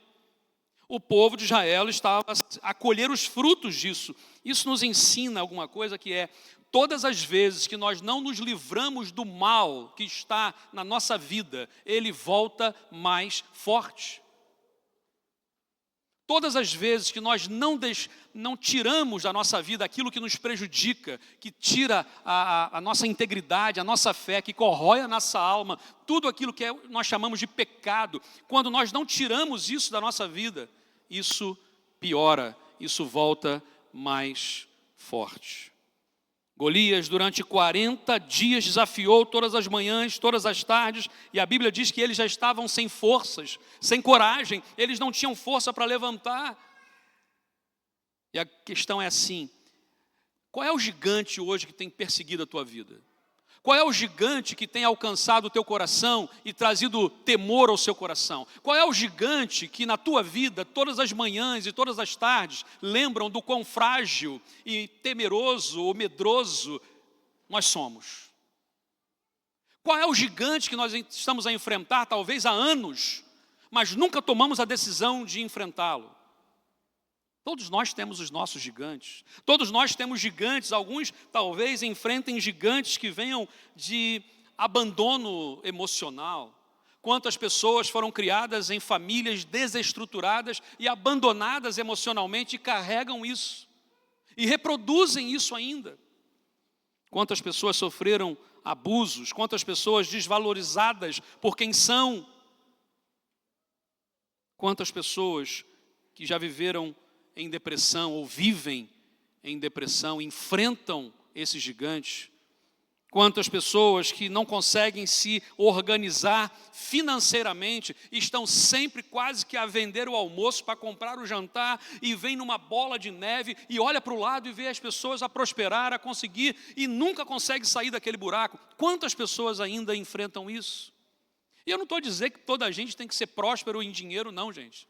o povo de Israel estava a colher os frutos disso. Isso nos ensina alguma coisa, que é: todas as vezes que nós não nos livramos do mal que está na nossa vida, ele volta mais forte. Todas as vezes que nós não tiramos da nossa vida aquilo que nos prejudica, que tira a nossa integridade, a nossa fé, que corrói a nossa alma, tudo aquilo que nós chamamos de pecado, quando nós não tiramos isso da nossa vida, isso piora, isso volta mais forte. Golias, durante 40 dias, desafiou todas as manhãs, todas as tardes, e a Bíblia diz que eles já estavam sem forças, sem coragem, eles não tinham força para levantar. E a questão é assim: qual é o gigante hoje que tem perseguido a tua vida? Qual é o gigante que tem alcançado o teu coração e trazido temor ao seu coração? Qual é o gigante que na tua vida, todas as manhãs e todas as tardes, lembram do quão frágil e temeroso ou medroso nós somos? Qual é o gigante que nós estamos a enfrentar, talvez há anos, mas nunca tomamos a decisão de enfrentá-lo? Todos nós temos os nossos gigantes. Todos nós temos gigantes. Alguns talvez enfrentem gigantes que venham de abandono emocional. Quantas pessoas foram criadas em famílias desestruturadas e abandonadas emocionalmente e carregam isso. E reproduzem isso ainda. Quantas pessoas sofreram abusos. Quantas pessoas desvalorizadas por quem são. Quantas pessoas que já viveram em depressão ou vivem em depressão, enfrentam esses gigantes. Quantas pessoas que não conseguem se organizar financeiramente, estão sempre quase que a vender o almoço para comprar o jantar, e vem numa bola de neve e olha para o lado e vê as pessoas a prosperar, a conseguir, e nunca consegue sair daquele buraco. Quantas pessoas ainda enfrentam isso? E eu não estou a dizer que toda a gente tem que ser próspero em dinheiro, não, gente.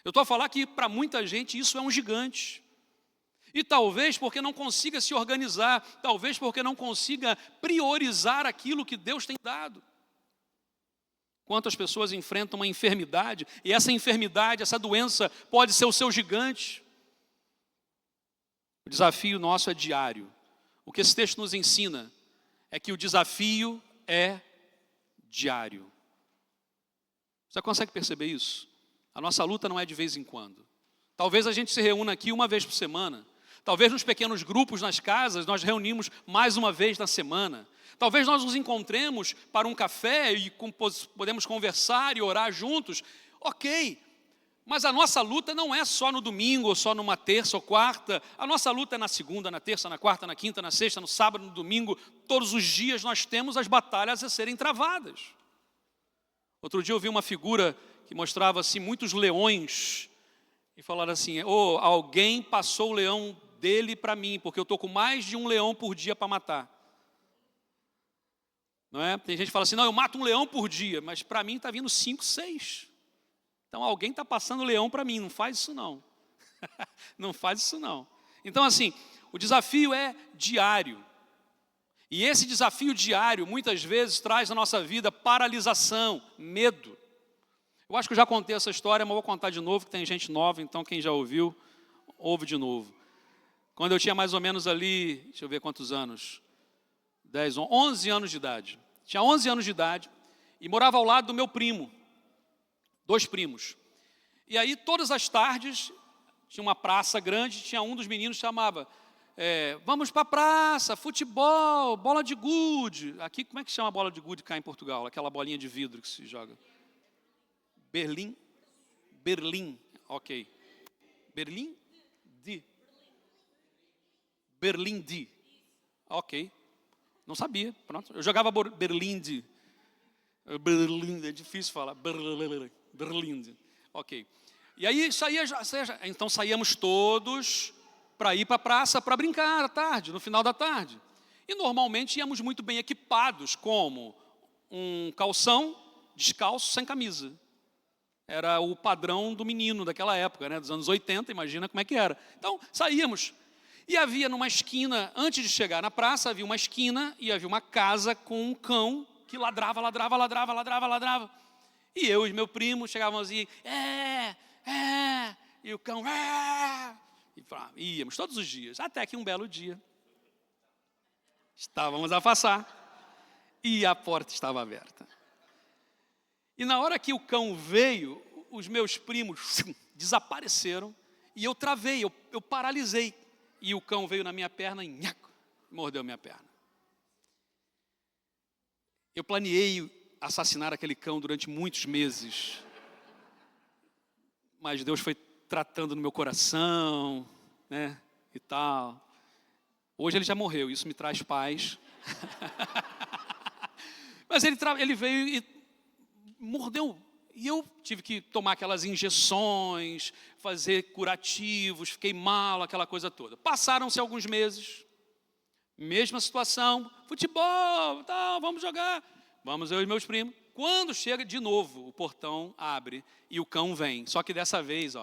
Eu estou a falar que para muita gente isso é um gigante. E talvez porque não consiga se organizar, talvez porque não consiga priorizar aquilo que Deus tem dado. Quantas pessoas enfrentam uma enfermidade, e essa enfermidade, essa doença pode ser o seu gigante. O desafio nosso é diário. O que esse texto nos ensina é que o desafio é diário. Você consegue perceber isso? A nossa luta não é de vez em quando. Talvez a gente se reúna aqui uma vez por semana. Talvez nos pequenos grupos, nas casas, nós reunimos mais uma vez na semana. Talvez nós nos encontremos para um café e podemos conversar e orar juntos. Ok, mas a nossa luta não é só no domingo, ou só numa terça ou quarta. A nossa luta é na segunda, na terça, na quarta, na quinta, na sexta, no sábado, no domingo. Todos os dias nós temos as batalhas a serem travadas. Outro dia eu vi uma figura que mostrava assim muitos leões e falaram assim: alguém passou o leão dele para mim, porque eu estou com mais de um leão por dia para matar. Não é? Tem gente que fala assim: não, eu mato um leão por dia, mas para mim está vindo 5, 6. Então alguém está passando leão para mim, não faz isso não. Não faz isso não. Então assim, o desafio é diário. E esse desafio diário, muitas vezes, traz na nossa vida paralisação, medo. Eu acho que eu já contei essa história, mas vou contar de novo, que tem gente nova, então quem já ouviu, ouve de novo. Quando eu tinha mais ou menos ali, deixa eu ver quantos anos, 11 anos de idade. Tinha 11 anos de idade e morava ao lado do meu primo, 2 primos. E aí todas as tardes, tinha uma praça grande, tinha um dos meninos que chamava, vamos para a praça, futebol, bola de gude. Aqui, como é que chama a bola de gude cá em Portugal? Aquela bolinha de vidro que se joga. Berlim, ok. Berlim D, ok. Não sabia, pronto. Eu jogava Berlinde. Berlinde, é difícil falar. Berlinde, ok. E aí então saíamos todos para ir para a praça para brincar à tarde, no final da tarde. E normalmente íamos muito bem equipados, como um calção descalço sem camisa. Era o padrão do menino daquela época, né, dos anos 80, imagina como é que era. Então saíamos. E havia numa esquina, antes de chegar na praça, havia uma esquina e havia uma casa com um cão que ladrava. E eu e meu primo chegávamos assim, e o cão, e íamos todos os dias, até que um belo dia, estávamos a passar e a porta estava aberta. E na hora que o cão veio, os meus primos desapareceram e eu travei, eu paralisei. E o cão veio na minha perna e mordeu minha perna. Eu planeei assassinar aquele cão durante muitos meses. Mas Deus foi tratando no meu coração, né, e tal. Hoje ele já morreu, isso me traz paz. Mas ele veio e mordeu. E eu tive que tomar aquelas injeções, fazer curativos, fiquei mal, aquela coisa toda. Passaram-se alguns meses, mesma situação, futebol, tal, vamos jogar. Vamos eu e meus primos. Quando chega de novo, o portão abre e o cão vem. Só que dessa vez,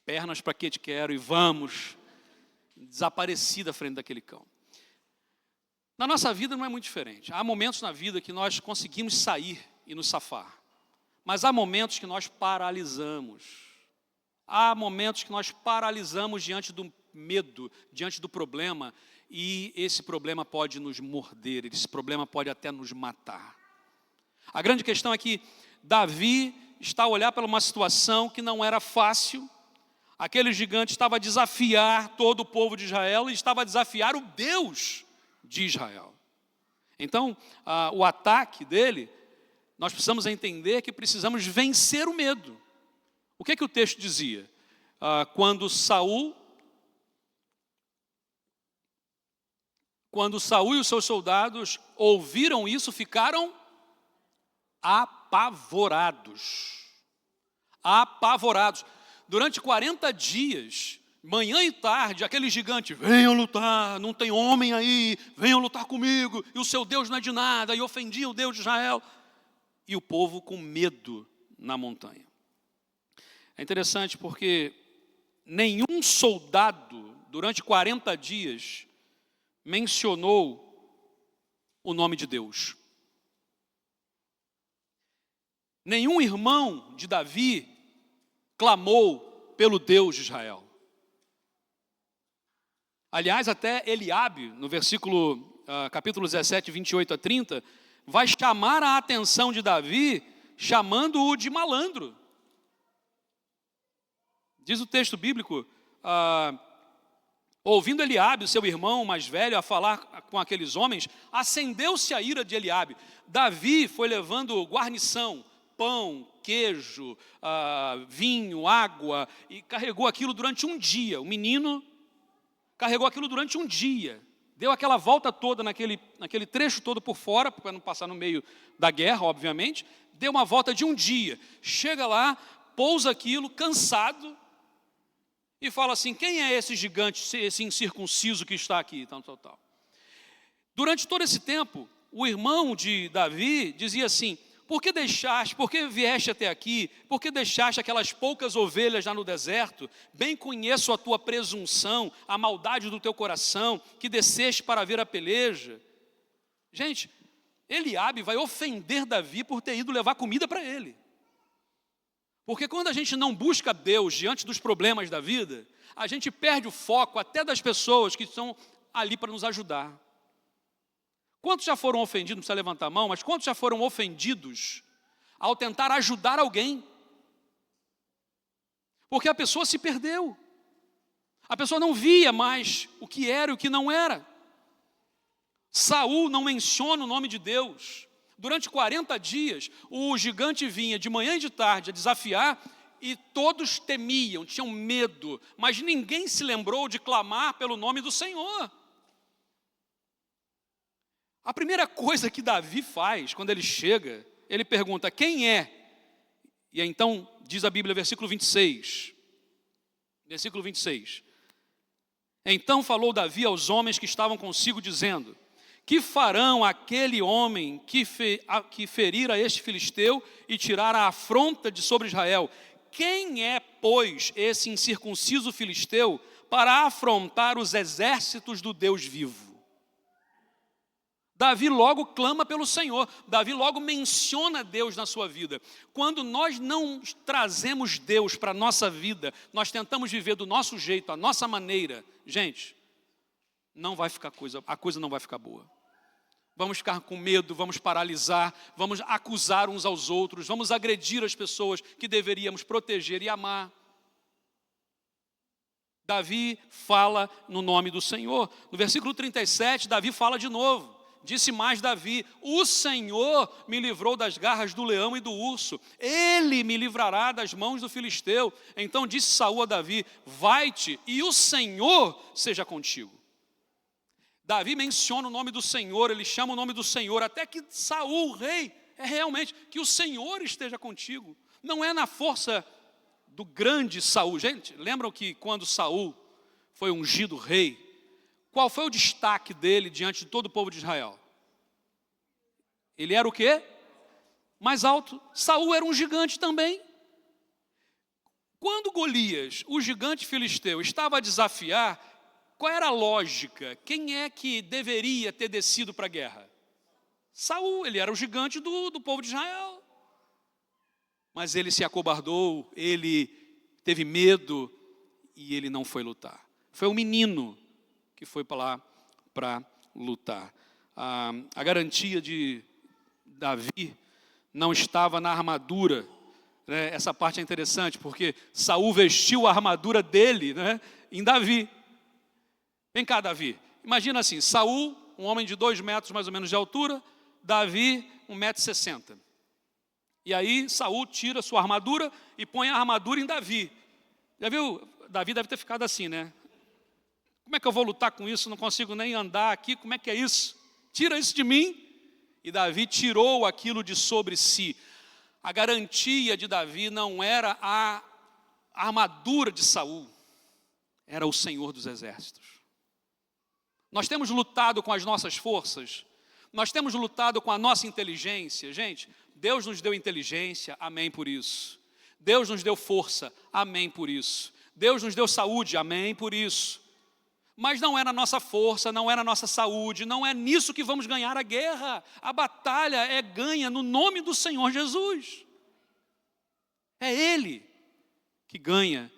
pernas para que te quero e vamos. Desapareci da frente daquele cão. Na nossa vida não é muito diferente. Há momentos na vida que nós conseguimos sair e nos safar. Mas há momentos que nós paralisamos. Há momentos que nós paralisamos diante do medo, diante do problema, e esse problema pode nos morder, esse problema pode até nos matar. A grande questão é que Davi está a olhar para uma situação que não era fácil. Aquele gigante estava a desafiar todo o povo de Israel e estava a desafiar o Deus de Israel. Então, o ataque dele, nós precisamos entender que precisamos vencer o medo. O que é que o texto dizia? Quando Saul Quando Saul e os seus soldados ouviram isso, ficaram apavorados. Apavorados. Durante 40 dias, manhã e tarde, aquele gigante, venham lutar, não tem homem aí, venham lutar comigo, e o seu Deus não é de nada, e ofendia o Deus de Israel. E o povo com medo na montanha. É interessante porque nenhum soldado, durante 40 dias, mencionou o nome de Deus. Nenhum irmão de Davi clamou pelo Deus de Israel. Aliás, até Eliabe, no capítulo 17, 28 a 30, vai chamar a atenção de Davi, chamando-o de malandro. Diz o texto bíblico, ouvindo Eliabe, seu irmão mais velho, a falar com aqueles homens, acendeu-se a ira de Eliabe. Davi foi levando guarnição, pão, queijo, vinho, água, e carregou aquilo durante um dia. O menino carregou aquilo durante um dia. Deu aquela volta toda naquele trecho todo por fora, para não passar no meio da guerra, obviamente. Deu uma volta de um dia. Chega lá, pousa aquilo, cansado, e fala assim, quem é esse gigante, esse incircunciso que está aqui? Tal. Durante todo esse tempo, o irmão de Davi dizia assim, por que vieste até aqui? Por que deixaste aquelas poucas ovelhas lá no deserto? Bem conheço a tua presunção, a maldade do teu coração, que desceste para ver a peleja. Gente, Eliabe vai ofender Davi por ter ido levar comida para ele. Porque quando a gente não busca Deus diante dos problemas da vida, a gente perde o foco até das pessoas que estão ali para nos ajudar. Quantos já foram ofendidos, não precisa levantar a mão, mas quantos já foram ofendidos ao tentar ajudar alguém? Porque a pessoa se perdeu. A pessoa não via mais o que era e o que não era. Saul não menciona o nome de Deus. Durante 40 dias, o gigante vinha de manhã e de tarde a desafiar e todos temiam, tinham medo, mas ninguém se lembrou de clamar pelo nome do Senhor. A primeira coisa que Davi faz, quando ele chega, ele pergunta, quem é? E então, diz a Bíblia, versículo 26. Versículo 26. Então falou Davi aos homens que estavam consigo, dizendo, que farão aquele homem que ferir a este filisteu e tirar a afronta de sobre Israel? Quem é, pois, esse incircunciso filisteu para afrontar os exércitos do Deus vivo? Davi logo clama pelo Senhor, Davi logo menciona Deus na sua vida. Quando nós não trazemos Deus para a nossa vida, nós tentamos viver do nosso jeito, a nossa maneira, gente, a coisa não vai ficar boa. Vamos ficar com medo, vamos paralisar, vamos acusar uns aos outros, vamos agredir as pessoas que deveríamos proteger e amar. Davi fala no nome do Senhor. No versículo 37, Davi fala de novo. Disse mais Davi, o Senhor me livrou das garras do leão e do urso, Ele me livrará das mãos do filisteu. Então disse Saul a Davi, vai-te e o Senhor seja contigo. Davi menciona o nome do Senhor, ele chama o nome do Senhor, até que Saul, o rei, é realmente que o Senhor esteja contigo. Não é na força do grande Saul. Gente, lembram que quando Saul foi ungido rei, qual foi o destaque dele diante de todo o povo de Israel? Ele era o quê? Mais alto. Saul era um gigante também. Quando Golias, o gigante filisteu, estava a desafiar, qual era a lógica? Quem é que deveria ter descido para a guerra? Saul, ele era o gigante do povo de Israel. Mas ele se acobardou, ele teve medo e ele não foi lutar. Foi o menino que foi para lá para lutar. A garantia de Davi não estava na armadura, né? Essa parte é interessante, porque Saul vestiu a armadura dele, né, em Davi. Vem cá, Davi. Imagina assim, Saul, um homem de 2 metros mais ou menos de altura, Davi, 1,60 m. E aí Saul tira sua armadura e põe a armadura em Davi. Já viu? Davi deve ter ficado assim, né? Como é que eu vou lutar com isso? Não consigo nem andar aqui, como é que é isso? Tira isso de mim. E Davi tirou aquilo de sobre si. A garantia de Davi não era a armadura de Saul, era o Senhor dos Exércitos. Nós temos lutado com as nossas forças, nós temos lutado com a nossa inteligência. Gente, Deus nos deu inteligência, amém por isso. Deus nos deu força, amém por isso. Deus nos deu saúde, amém por isso. Mas não é na nossa força, não é na nossa saúde, não é nisso que vamos ganhar a guerra. A batalha é ganha no nome do Senhor Jesus. É Ele que ganha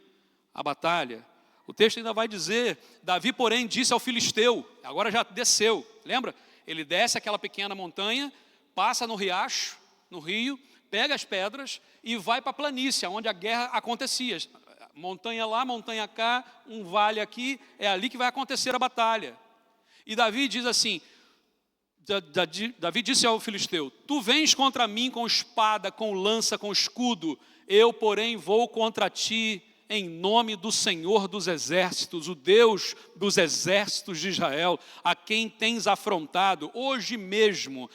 a batalha. O texto ainda vai dizer, Davi, porém, disse ao filisteu, agora já desceu, lembra? Ele desce aquela pequena montanha, passa no riacho, no rio, pega as pedras e vai para a planície, onde a guerra acontecia. Montanha lá, montanha cá, um vale aqui, é ali que vai acontecer a batalha. E Davi diz assim, Davi disse ao filisteu, tu vens contra mim com espada, com lança, com escudo, eu, porém, vou contra ti em nome do Senhor dos Exércitos, o Deus dos exércitos de Israel, a quem tens afrontado, hoje mesmo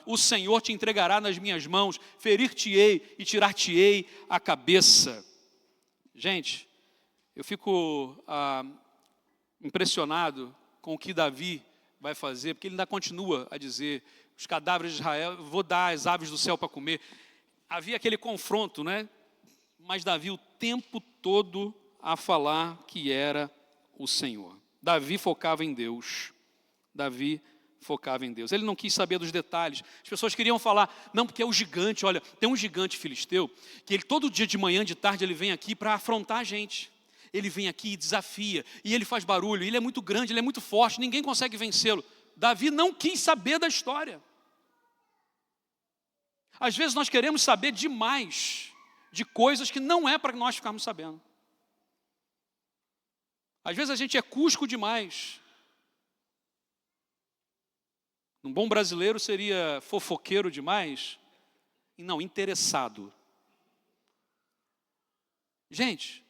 o Senhor te entregará nas minhas mãos, ferir-te-ei e tirar-te-ei a cabeça. Gente, eu fico impressionado com o que Davi vai fazer, porque ele ainda continua a dizer, os cadáveres de Israel, vou dar às aves do céu para comer. Havia aquele confronto, né? Mas Davi o tempo todo a falar que era o Senhor. Davi focava em Deus. Davi focava em Deus. Ele não quis saber dos detalhes. As pessoas queriam falar, não, porque é o gigante, olha, tem um gigante filisteu, que ele todo dia de manhã, de tarde, ele vem aqui para afrontar a gente. Ele vem aqui e desafia, e ele faz barulho, ele é muito grande, ele é muito forte, ninguém consegue vencê-lo. Davi não quis saber da história. Às vezes nós queremos saber demais de coisas que não é para nós ficarmos sabendo. Às vezes a gente é cusco demais. Um bom brasileiro seria fofoqueiro demais? E não, interessado. Gente,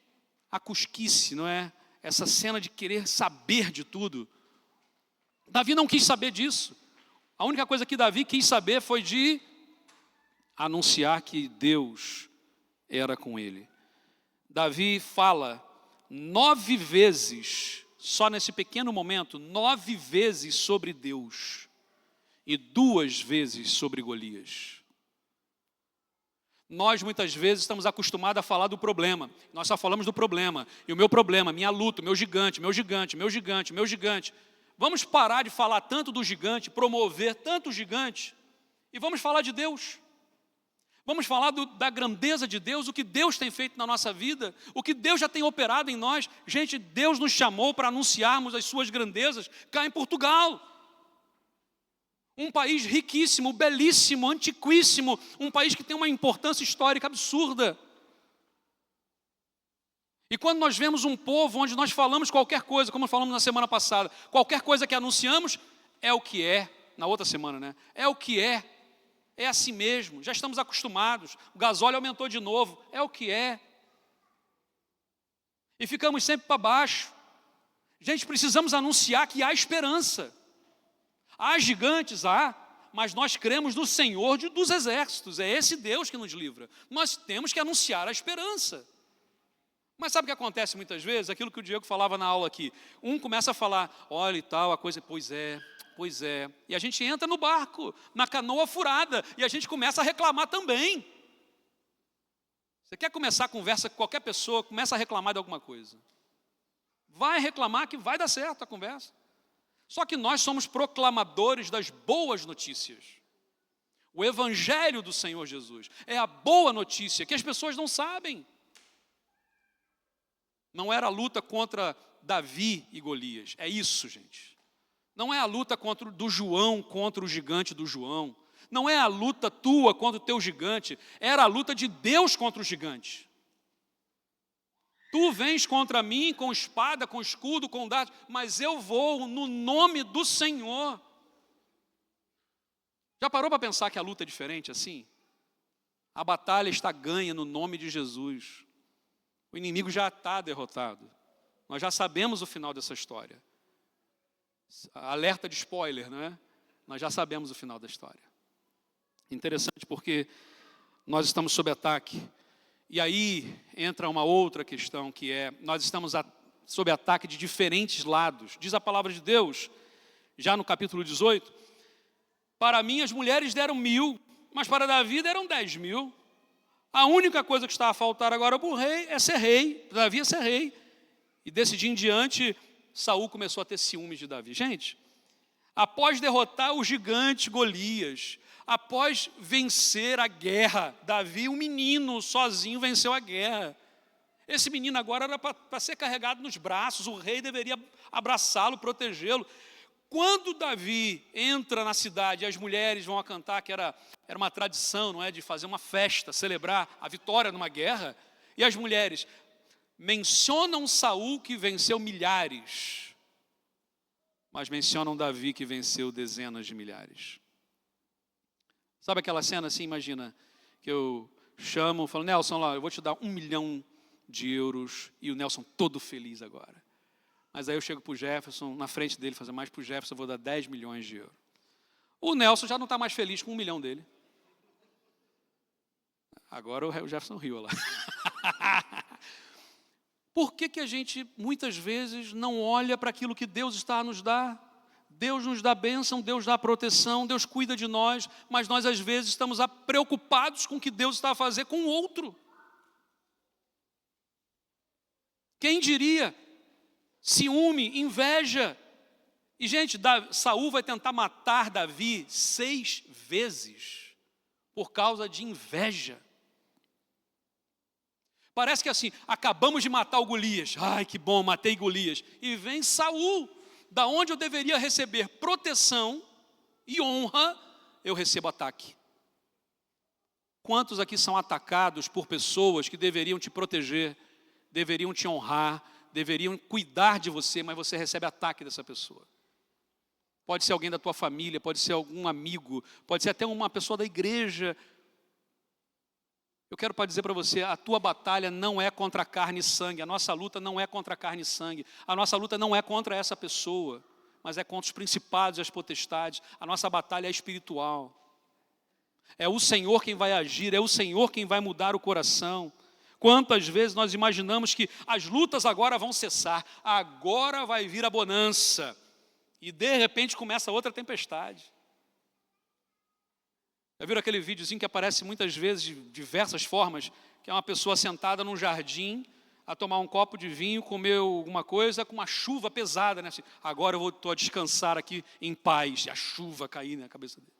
a cusquice, não é? Essa cena de querer saber de tudo. Davi não quis saber disso. A única coisa que Davi quis saber foi de anunciar que Deus era com ele. Davi fala 9 vezes, só nesse pequeno momento, 9 vezes sobre Deus e 2 vezes sobre Golias. Nós muitas vezes estamos acostumados a falar do problema, nós só falamos do problema, e o meu problema, minha luta, meu gigante, meu gigante, meu gigante, meu gigante. Vamos parar de falar tanto do gigante, promover tanto o gigante, e vamos falar de Deus. Vamos falar da grandeza de Deus, o que Deus tem feito na nossa vida, o que Deus já tem operado em nós. Gente, Deus nos chamou para anunciarmos as suas grandezas cá em Portugal. Um país riquíssimo, belíssimo, antiquíssimo, um país que tem uma importância histórica absurda. E quando nós vemos um povo onde nós falamos qualquer coisa, como falamos na semana passada, qualquer coisa que anunciamos é o que é, na outra semana, né? É o que é assim mesmo, já estamos acostumados, o gasóleo aumentou de novo, é o que é. E ficamos sempre para baixo. Gente, precisamos anunciar que há esperança. Há gigantes, mas nós cremos no Senhor dos exércitos, é esse Deus que nos livra. Nós temos que anunciar a esperança. Mas sabe o que acontece muitas vezes? Aquilo que o Diego falava na aula aqui. Um começa a falar, olha e tal, a coisa, pois é. E a gente entra no barco, na canoa furada, e a gente começa a reclamar também. Você quer começar a conversa com qualquer pessoa, começa a reclamar de alguma coisa. Vai reclamar que vai dar certo a conversa. Só que nós somos proclamadores das boas notícias. O Evangelho do Senhor Jesus é a boa notícia que as pessoas não sabem. Não era a luta contra Davi e Golias, é isso, gente. Não é a luta do João contra o gigante do João. Não é a luta tua contra o teu gigante. Era a luta de Deus contra o gigante. Tu vens contra mim com espada, com escudo, com dardo, mas eu vou no nome do Senhor. Já parou para pensar que a luta é diferente assim? A batalha está ganha no nome de Jesus. O inimigo já está derrotado. Nós já sabemos o final dessa história. Alerta de spoiler, não é? Nós já sabemos o final da história. Interessante porque nós estamos sob ataque. E aí entra uma outra questão que é, nós estamos sob ataque de diferentes lados. Diz a palavra de Deus, já no capítulo 18, para mim as mulheres deram 1.000, mas para Davi deram 10.000. A única coisa que está a faltar agora para o rei é ser rei, Davi é ser rei. E desse dia em diante, Saul começou a ter ciúmes de Davi. Gente, após derrotar o gigante Golias, após vencer a guerra, Davi, um menino sozinho, venceu a guerra. Esse menino agora era para ser carregado nos braços, o rei deveria abraçá-lo, protegê-lo. Quando Davi entra na cidade e as mulheres vão a cantar, que era uma tradição, não é, de fazer uma festa, celebrar a vitória numa guerra, e as mulheres mencionam Saul que venceu milhares, mas mencionam Davi que venceu dezenas de milhares. Sabe aquela cena assim, imagina, que eu chamo, falo, Nelson, lá, eu vou te dar 1 milhão de euros, e o Nelson todo feliz agora. Mas aí eu chego para o Jefferson, na frente dele, fazer mais para o Jefferson, eu vou dar 10 milhões de euros. O Nelson já não está mais feliz com 1 milhão dele. Agora o Jefferson riu lá. Por que a gente, muitas vezes, não olha para aquilo que Deus está a nos dar? Deus nos dá bênção, Deus dá proteção, Deus cuida de nós, mas nós, às vezes, estamos preocupados com o que Deus está a fazer com o outro. Quem diria? Ciúme, inveja. E, gente, Saul vai tentar matar Davi 6 vezes por causa de inveja. Parece que assim, acabamos de matar o Golias. Ai, que bom, matei Golias. E vem Saul, da onde eu deveria receber proteção e honra, eu recebo ataque. Quantos aqui são atacados por pessoas que deveriam te proteger, deveriam te honrar, deveriam cuidar de você, mas você recebe ataque dessa pessoa? Pode ser alguém da tua família, pode ser algum amigo, pode ser até uma pessoa da igreja. Eu quero dizer para você, a tua batalha não é contra carne e sangue, a nossa luta não é contra carne e sangue, a nossa luta não é contra essa pessoa, mas é contra os principados e as potestades. A nossa batalha é espiritual. É o Senhor quem vai agir, é o Senhor quem vai mudar o coração. Quantas vezes nós imaginamos que as lutas agora vão cessar, agora vai vir a bonança, e de repente começa outra tempestade. Já viram aquele videozinho que aparece muitas vezes de diversas formas, que é uma pessoa sentada num jardim, a tomar um copo de vinho, comer alguma coisa, com uma chuva pesada, né? Assim, agora eu estou a descansar aqui em paz, e a chuva cair na cabeça dele.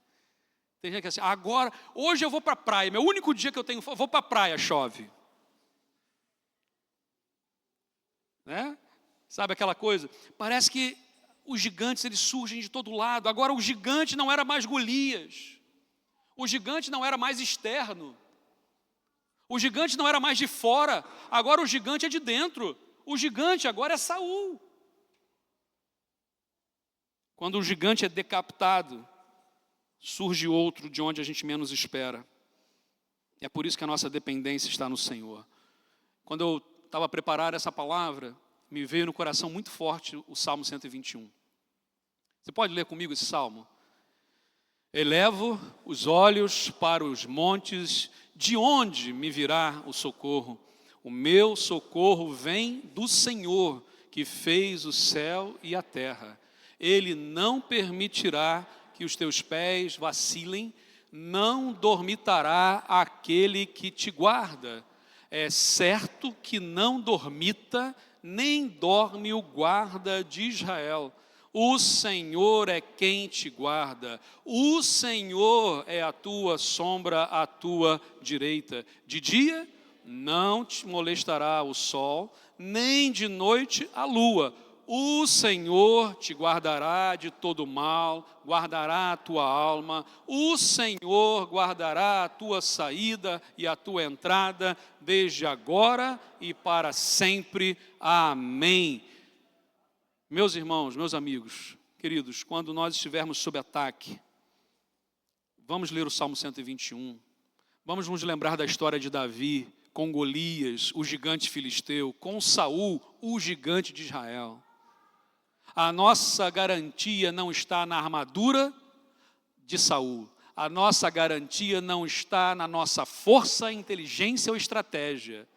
Tem gente que é assim, agora, hoje eu vou para a praia, meu único dia que eu tenho, vou para a praia, chove. Né? Sabe aquela coisa? Parece que os gigantes, eles surgem de todo lado. Agora o gigante não era mais Golias. O gigante não era mais externo. O gigante não era mais de fora. Agora o gigante é de dentro. O gigante agora é Saul. Quando o gigante é decapitado, surge outro de onde a gente menos espera. É por isso que a nossa dependência está no Senhor. Quando eu estava a preparar essa palavra, me veio no coração muito forte o Salmo 121. Você pode ler comigo esse Salmo? Elevo os olhos para os montes, de onde me virá o socorro? O meu socorro vem do Senhor, que fez o céu e a terra. Ele não permitirá que os teus pés vacilem, não dormitará aquele que te guarda. É certo que não dormita, nem dorme o guarda de Israel. O Senhor é quem te guarda, o Senhor é a tua sombra à tua direita. De dia não te molestará o sol, nem de noite a lua. O Senhor te guardará de todo mal, guardará a tua alma. O Senhor guardará a tua saída e a tua entrada, desde agora e para sempre. Amém. Meus irmãos, meus amigos, queridos, quando nós estivermos sob ataque, vamos ler o Salmo 121, vamos nos lembrar da história de Davi, com Golias, o gigante filisteu, com Saul, o gigante de Israel. A nossa garantia não está na armadura de Saul. A nossa garantia não está na nossa força, inteligência ou estratégia.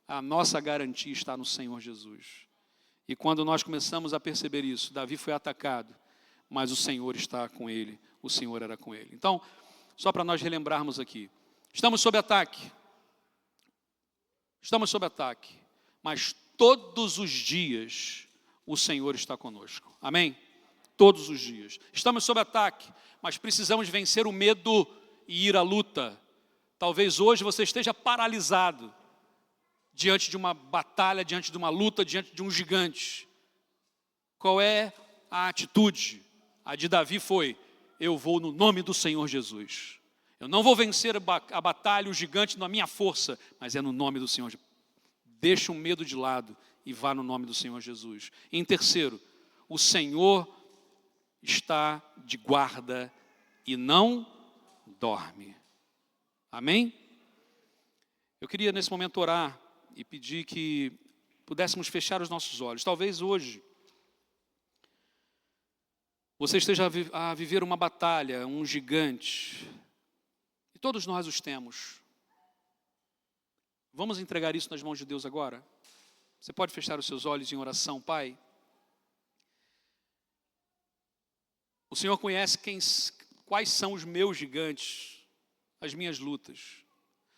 A nossa garantia está no Senhor Jesus. E quando nós começamos a perceber isso, Davi foi atacado, mas o Senhor está com ele, o Senhor era com ele. Então, só para nós relembrarmos aqui, estamos sob ataque, mas todos os dias o Senhor está conosco, amém? Todos os dias, estamos sob ataque, mas precisamos vencer o medo e ir à luta. Talvez hoje você esteja paralisado, diante de uma batalha, diante de uma luta, diante de um gigante. Qual é a atitude? A de Davi foi: eu vou no nome do Senhor Jesus. Eu não vou vencer a batalha, o gigante na minha força, mas é no nome do Senhor. Deixa o medo de lado e vá no nome do Senhor Jesus. Em terceiro, o Senhor está de guarda e não dorme. Amém? Eu queria nesse momento orar e pedir que pudéssemos fechar os nossos olhos. Talvez hoje você esteja a viver uma batalha, um gigante. E todos nós os temos. Vamos entregar isso nas mãos de Deus agora? Você pode fechar os seus olhos em oração, Pai? O Senhor conhece quais são os meus gigantes, as minhas lutas.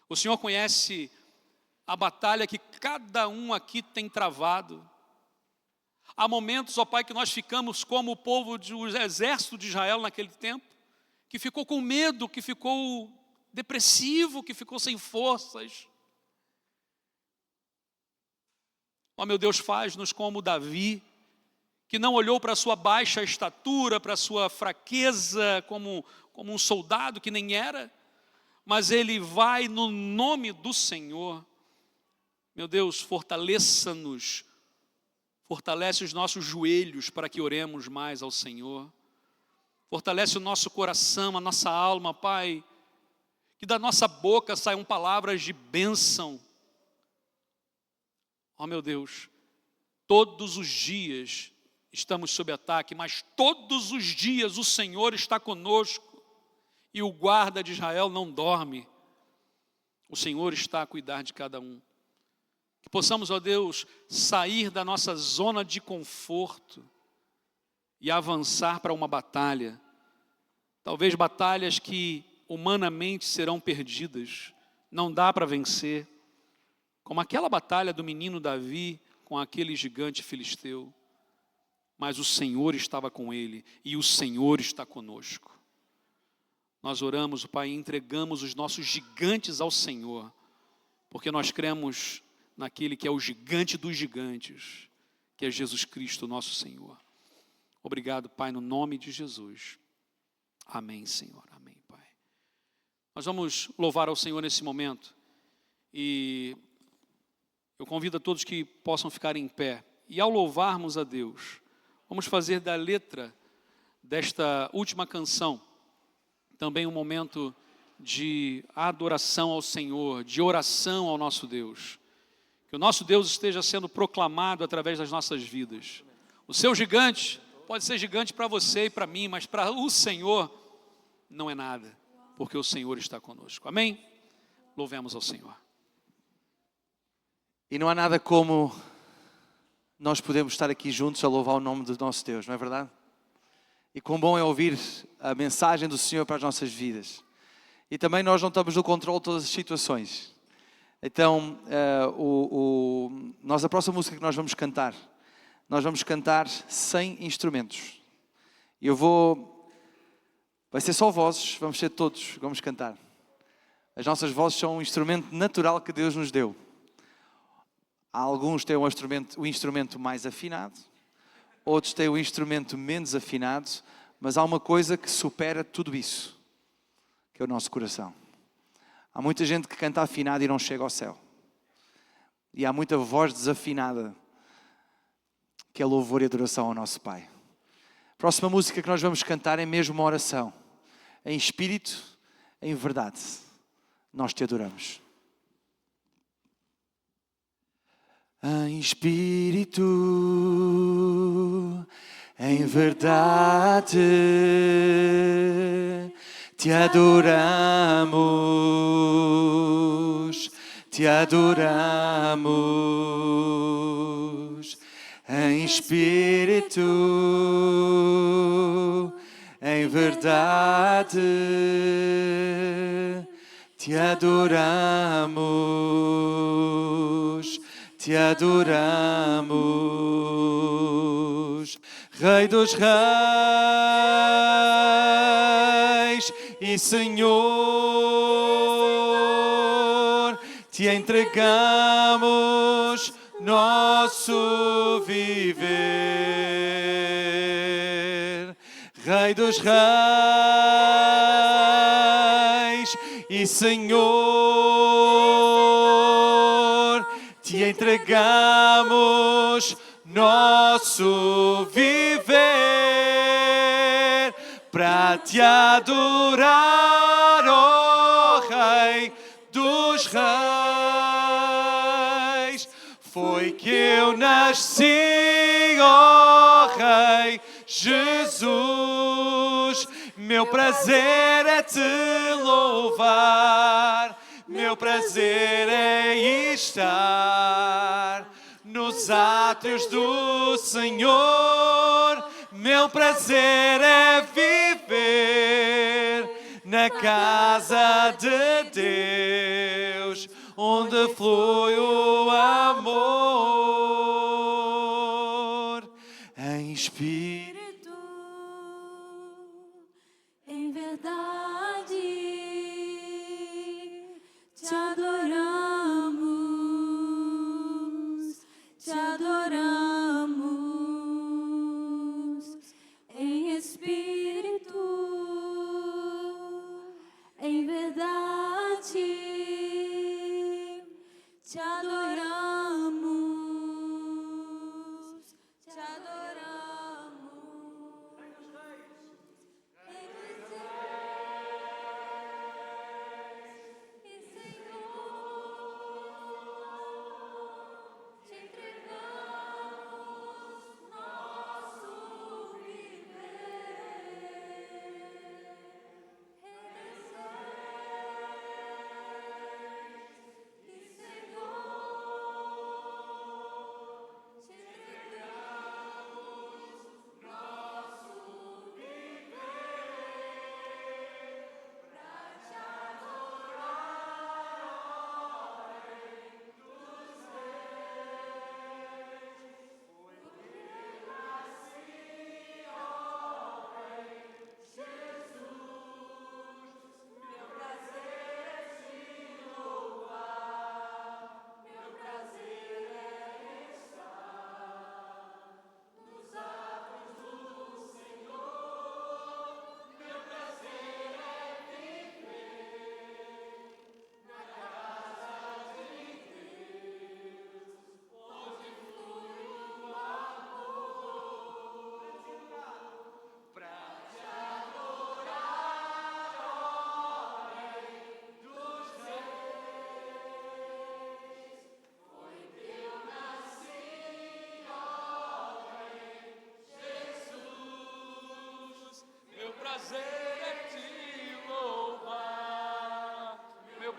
O Senhor conhece a batalha que cada um aqui tem travado. Há momentos, ó Pai, que nós ficamos como o povo do exército de Israel naquele tempo, que ficou com medo, que ficou depressivo, que ficou sem forças. Ó meu Deus, faz-nos como Davi, que não olhou para a sua baixa estatura, para a sua fraqueza, como um soldado que nem era, mas ele vai no nome do Senhor. Meu Deus, fortaleça-nos, fortalece os nossos joelhos para que oremos mais ao Senhor. Fortalece o nosso coração, a nossa alma, Pai, que da nossa boca saiam palavras de bênção. Ó meu Deus, todos os dias estamos sob ataque, mas todos os dias o Senhor está conosco e o guarda de Israel não dorme. O Senhor está a cuidar de cada um. Que possamos, ó Deus, sair da nossa zona de conforto e avançar para uma batalha. Talvez batalhas que humanamente serão perdidas, não dá para vencer. Como aquela batalha do menino Davi com aquele gigante filisteu. Mas o Senhor estava com ele e o Senhor está conosco. Nós oramos, Pai, e entregamos os nossos gigantes ao Senhor, porque nós cremos naquele que é o gigante dos gigantes, que é Jesus Cristo, nosso Senhor. Obrigado, Pai, no nome de Jesus. Amém, Senhor. Amém, Pai. Nós vamos louvar ao Senhor nesse momento e eu convido a todos que possam ficar em pé. E ao louvarmos a Deus, vamos fazer da letra desta última canção também um momento de adoração ao Senhor, de oração ao nosso Deus. Que o nosso Deus esteja sendo proclamado através das nossas vidas. O seu gigante pode ser gigante para você e para mim, mas para o Senhor não é nada, porque o Senhor está conosco. Amém? Louvemos ao Senhor. E não há nada como nós podemos estar aqui juntos a louvar o nome do nosso Deus, não é verdade? E quão bom é ouvir a mensagem do Senhor para as nossas vidas. E também nós não estamos no controle de todas as situações. Então, a próxima música que nós vamos cantar sem instrumentos. Vai ser só vozes, vamos ser todos, vamos cantar. As nossas vozes são um instrumento natural que Deus nos deu. Alguns têm o instrumento mais afinado, outros têm o instrumento menos afinado, mas há uma coisa que supera tudo isso, que é o nosso coração. Há muita gente que canta afinado e não chega ao céu. E há muita voz desafinada, que é louvor e adoração ao nosso Pai. A próxima música que nós vamos cantar é mesmo uma oração. Em espírito, em verdade, nós te adoramos. Em espírito, em verdade, te adoramos, te adoramos. Em espírito, em verdade, te adoramos, te adoramos. Rei dos reis e Senhor, te entregamos nosso viver. Rei dos reis e Senhor, te entregamos nosso viver para te adorar, ó Rei dos reis. Foi que eu nasci, ó Rei Jesus. Meu prazer é te louvar, meu prazer é estar nos átrios do Senhor. Meu prazer é viver na casa de Deus, onde flui o amor. Em espírito, em verdade, te adoramos, te adoramos. Em espírito, em verdade, te adoramos, te adoramos.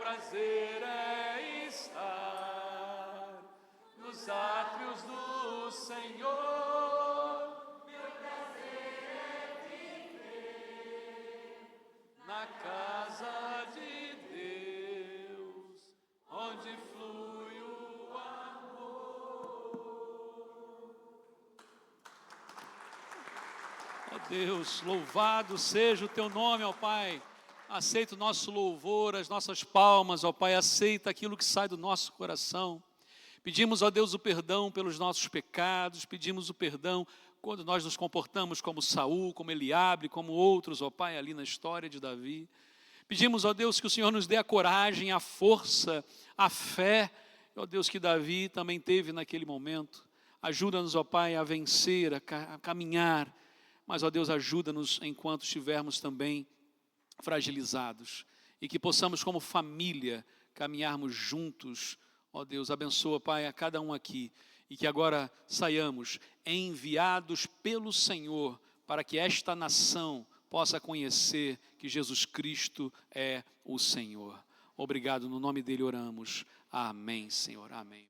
prazer é estar nos átrios do Senhor. Meu prazer é viver na casa de Deus, onde flui o amor. Ó Deus, louvado seja o teu nome, ó Pai. Aceita o nosso louvor, as nossas palmas, ó Pai, aceita aquilo que sai do nosso coração. Pedimos, ó Deus, o perdão pelos nossos pecados, pedimos o perdão quando nós nos comportamos como Saul, como Eliabe, como outros, ó Pai, ali na história de Davi. Pedimos, ó Deus, que o Senhor nos dê a coragem, a força, a fé, ó Deus, que Davi também teve naquele momento. Ajuda-nos, ó Pai, a vencer, a caminhar, mas, ó Deus, ajuda-nos enquanto estivermos também fragilizados, e que possamos como família caminharmos juntos, Ó Deus, abençoa, Pai, a cada um aqui, e que agora saiamos enviados pelo Senhor, para que esta nação possa conhecer que Jesus Cristo é o Senhor. Obrigado, no nome dele oramos. Amém, Senhor, amém.